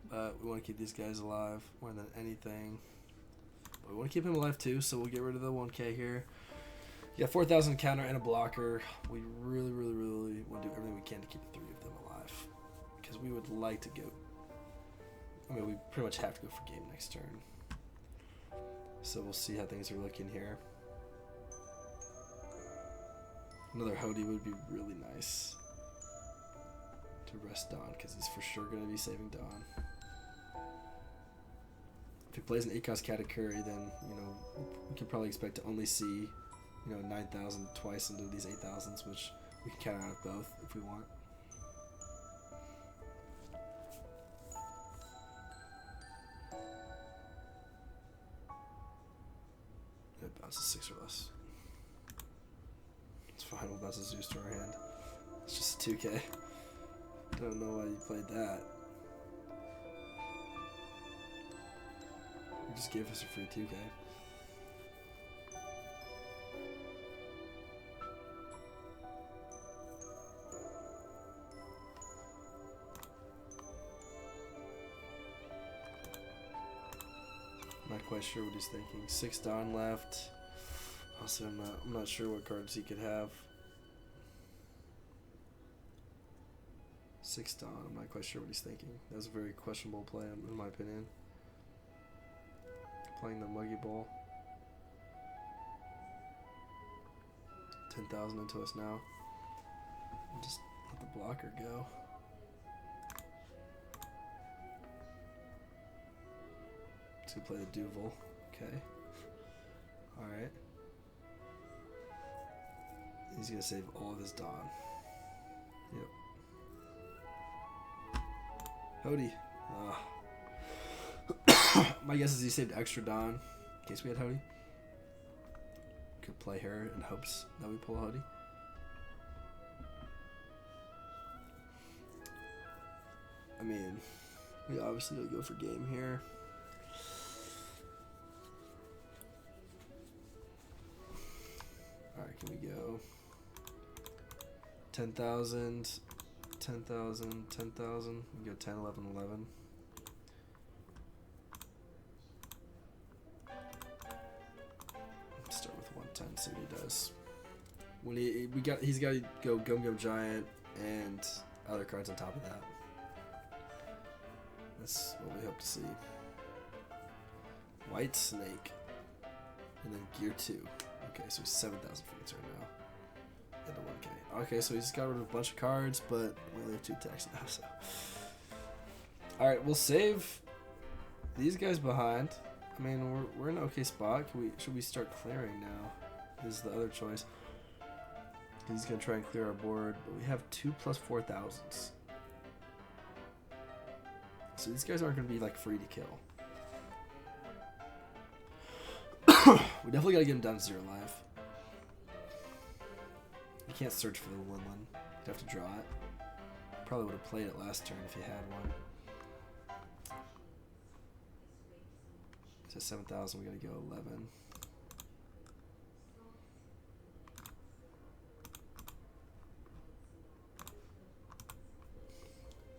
But we want to keep these guys alive more than anything. But we want to keep him alive too, so we'll get rid of the 1k here. Yeah, 4,000 counter and a blocker. We really, really, really want to do everything we can to keep the 3 of them alive. Because we would like to go... I mean, we pretty much have to go for game next turn. So we'll see how things are looking here. Another Hody would be really nice to rest Dawn, because he's for sure going to be saving Dawn. If he plays an 8-cost Katakuri, then, you know, we can probably expect to only see, you know, 9,000 twice into these 8,000s, which we can counter out of both if we want. It bounces 6 or less. It's fine, we'll bounce a Zeus to our hand. It's just a 2k. Don't know why you played that. You just gave us a free 2k. Not quite sure what he's thinking. 6 Dawn left. Also, I'm not sure what cards he could have. 6 Dawn. I'm not quite sure what he's thinking. That was a very questionable play, in my opinion. Playing the Muggy Bowl. 10,000 into us now. And just let the blocker go. To play the Duval. Okay. Alright. He's gonna save all of his Dawn. Yep. Hody. My guess is he saved extra Dawn in case we had Hody. Could play her in hopes that we pull a Hody. I mean, we obviously gotta go for game here. Alright, can we go 10,000, 10,000, 10,000. We go 10, 11, 11. Start with 110. See what he does. When he's got to go Gum Gum Giant and other cards on top of that. That's what we hope to see. White Snake, and then Gear 2. Okay, so he's 7,000 points right now. Into 1K. Okay, so he's got rid of a bunch of cards, but we only have 2 attacks now. So, all right, we'll save these guys behind. I mean, we're in an okay spot. Should we start clearing now? Is the other choice. He's gonna try and clear our board, but we have 2 plus 4,000s. So these guys aren't gonna be like free to kill. We definitely gotta get him down to 0 life. You can't search for the Win-Win. You'd have to draw it. Probably would have played it last turn if he had one. So 7,000, we gotta go 11.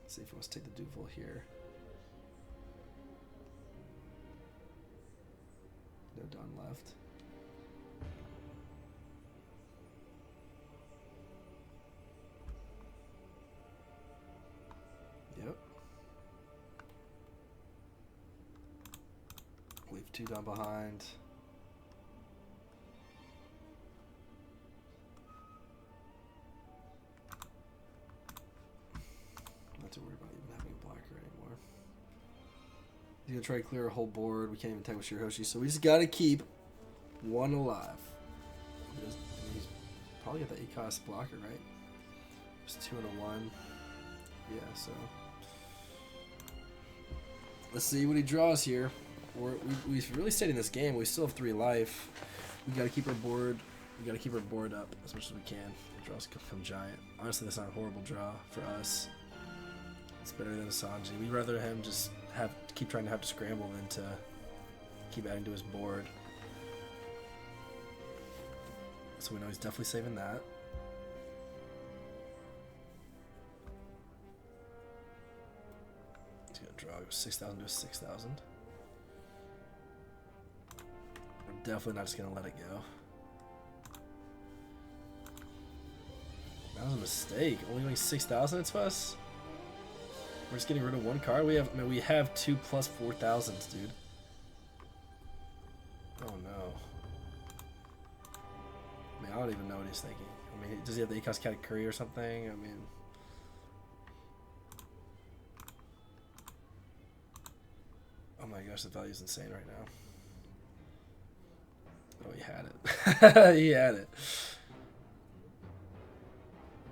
Let's see if he wants to take the Duval here. No Don left. Yep. Leave 2 down behind. Not too worried about even having a blocker anymore. He's gonna try to clear a whole board. We can't even attack with Shirahoshi, so we just gotta keep 1 alive. He's probably got the 8 cost blocker, right? It's 2 and a 1. Yeah, so let's see what he draws here. We've really stayed in this game. We still have 3 life. We gotta keep our board. We gotta keep our board up as much as we can. The draws come giant. Honestly, that's not a horrible draw for us. It's better than a Sanji. We'd rather him just keep trying to have to scramble than to keep adding to his board. So we know he's definitely saving that. He's gonna draw 6,000 to 6,000. We're definitely not just gonna let it go. That was a mistake. Only going 6,000 to us. We're just getting rid of 1 card. We have 2 plus 4,000s, dude. Oh no. I mean, I don't even know what he's thinking. I mean, does he have the Akos Katakuri or something? I mean, oh my gosh, the value's insane right now. Oh, he had it. He had it.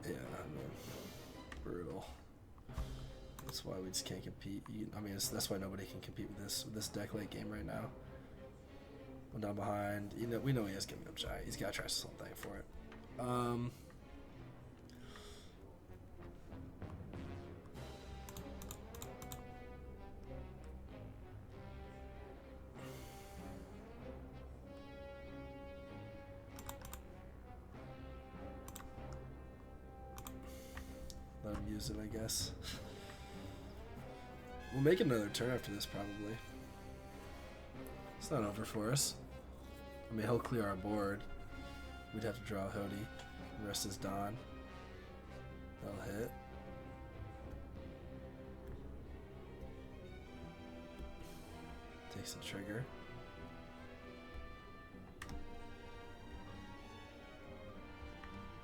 Yeah, I mean, brutal. That's why we just can't compete. I mean, that's why nobody can compete with this deck late game right now. One down behind. You know, we know he has Gum Gum Giant. He's got to try something for it. Let him use it, I guess. We'll make another turn after this, probably. It's not over for us. I mean, he'll clear our board. We'd have to draw a Hody. The rest is Don. That'll hit. Takes the trigger.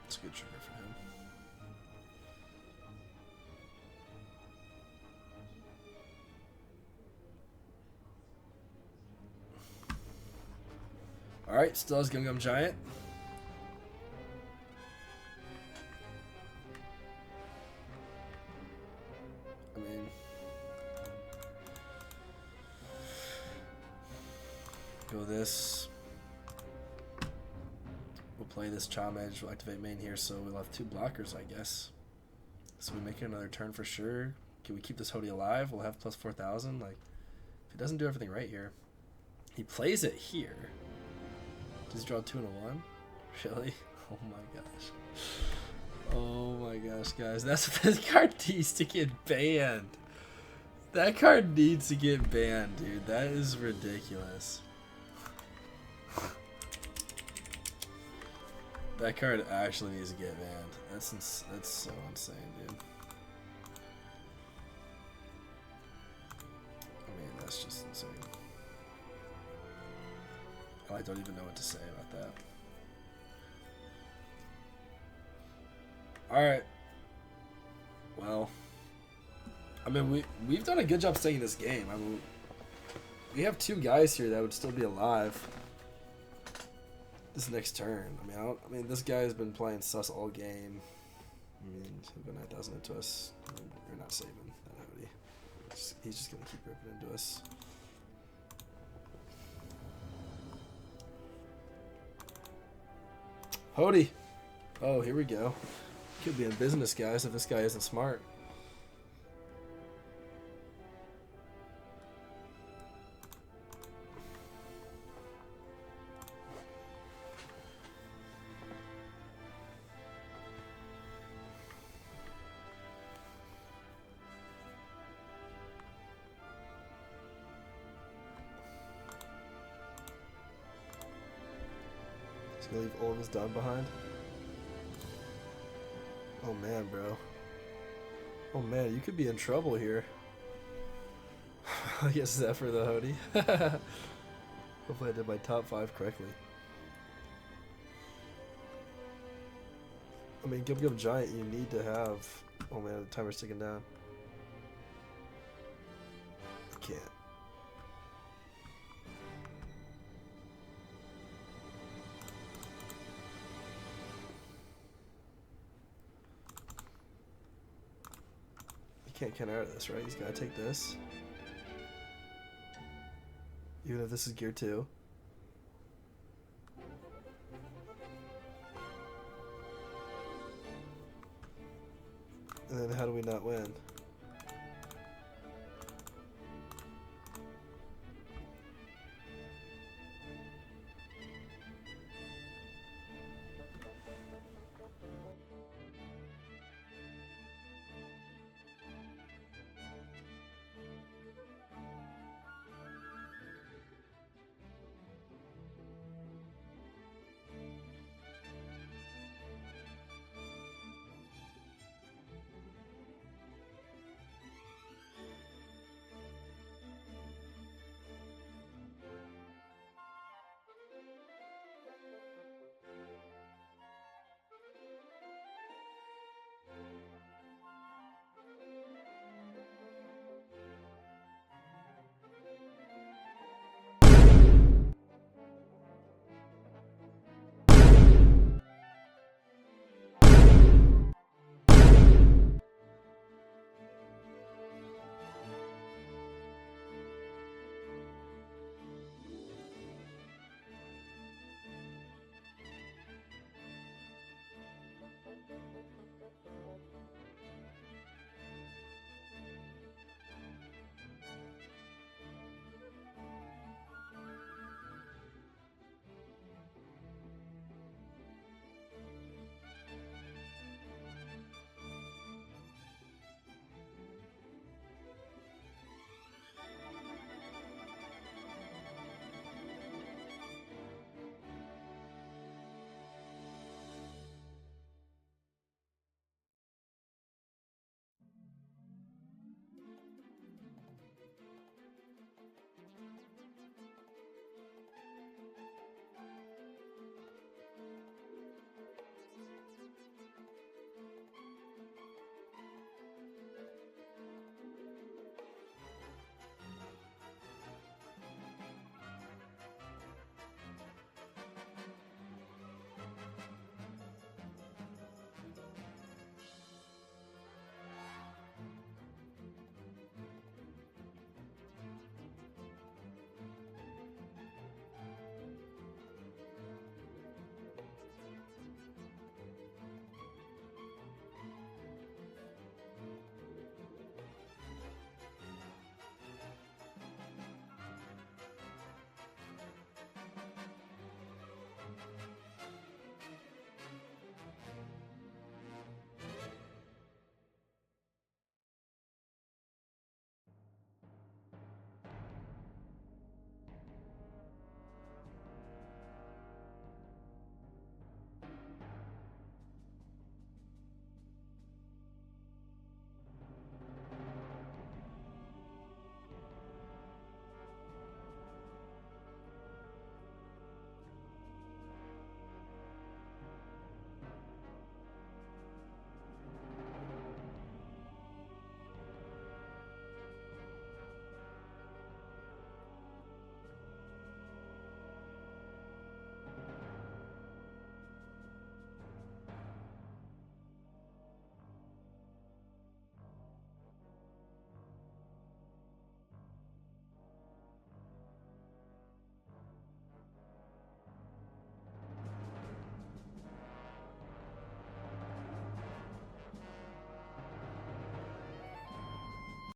It's a good trigger for him. Alright, still has Gum Gum Giant. I mean, go this. We'll play this Charm Edge, we'll activate main here, so we'll have 2 blockers, I guess. So we make it another turn for sure. Can we keep this Hody alive? We'll have plus 4,000. Like, if he doesn't do everything right here, he plays it here. Does he draw 2 and a 1? Really? Oh my gosh. Oh my gosh, guys. That's what this card needs to get banned. That card needs to get banned, dude. That is ridiculous. That card actually needs to get banned. That's so insane, dude. I mean, that's just insane. I don't even know what to say about that. Alright. Well. I mean, we've done a good job staying in this game. I mean, we have 2 guys here that would still be alive this next turn. I mean, this guy has been playing sus all game. I mean, he'll go 9,000 into us. We're not saving that hoodie. He's just gonna keep ripping into us. Hody. Oh, here we go. Could be in business, guys, if this guy isn't smart. He's gonna leave all of his done behind. Oh man, bro. Oh man, you could be in trouble here. I guess that for the Hody. Hopefully I did my top 5 correctly. I mean, Gum Giant, you need to have... Oh man, the timer's ticking down. I can't. He can't count out of this, right? He's gotta take this. Even if this is gear 2. And then how do we not win?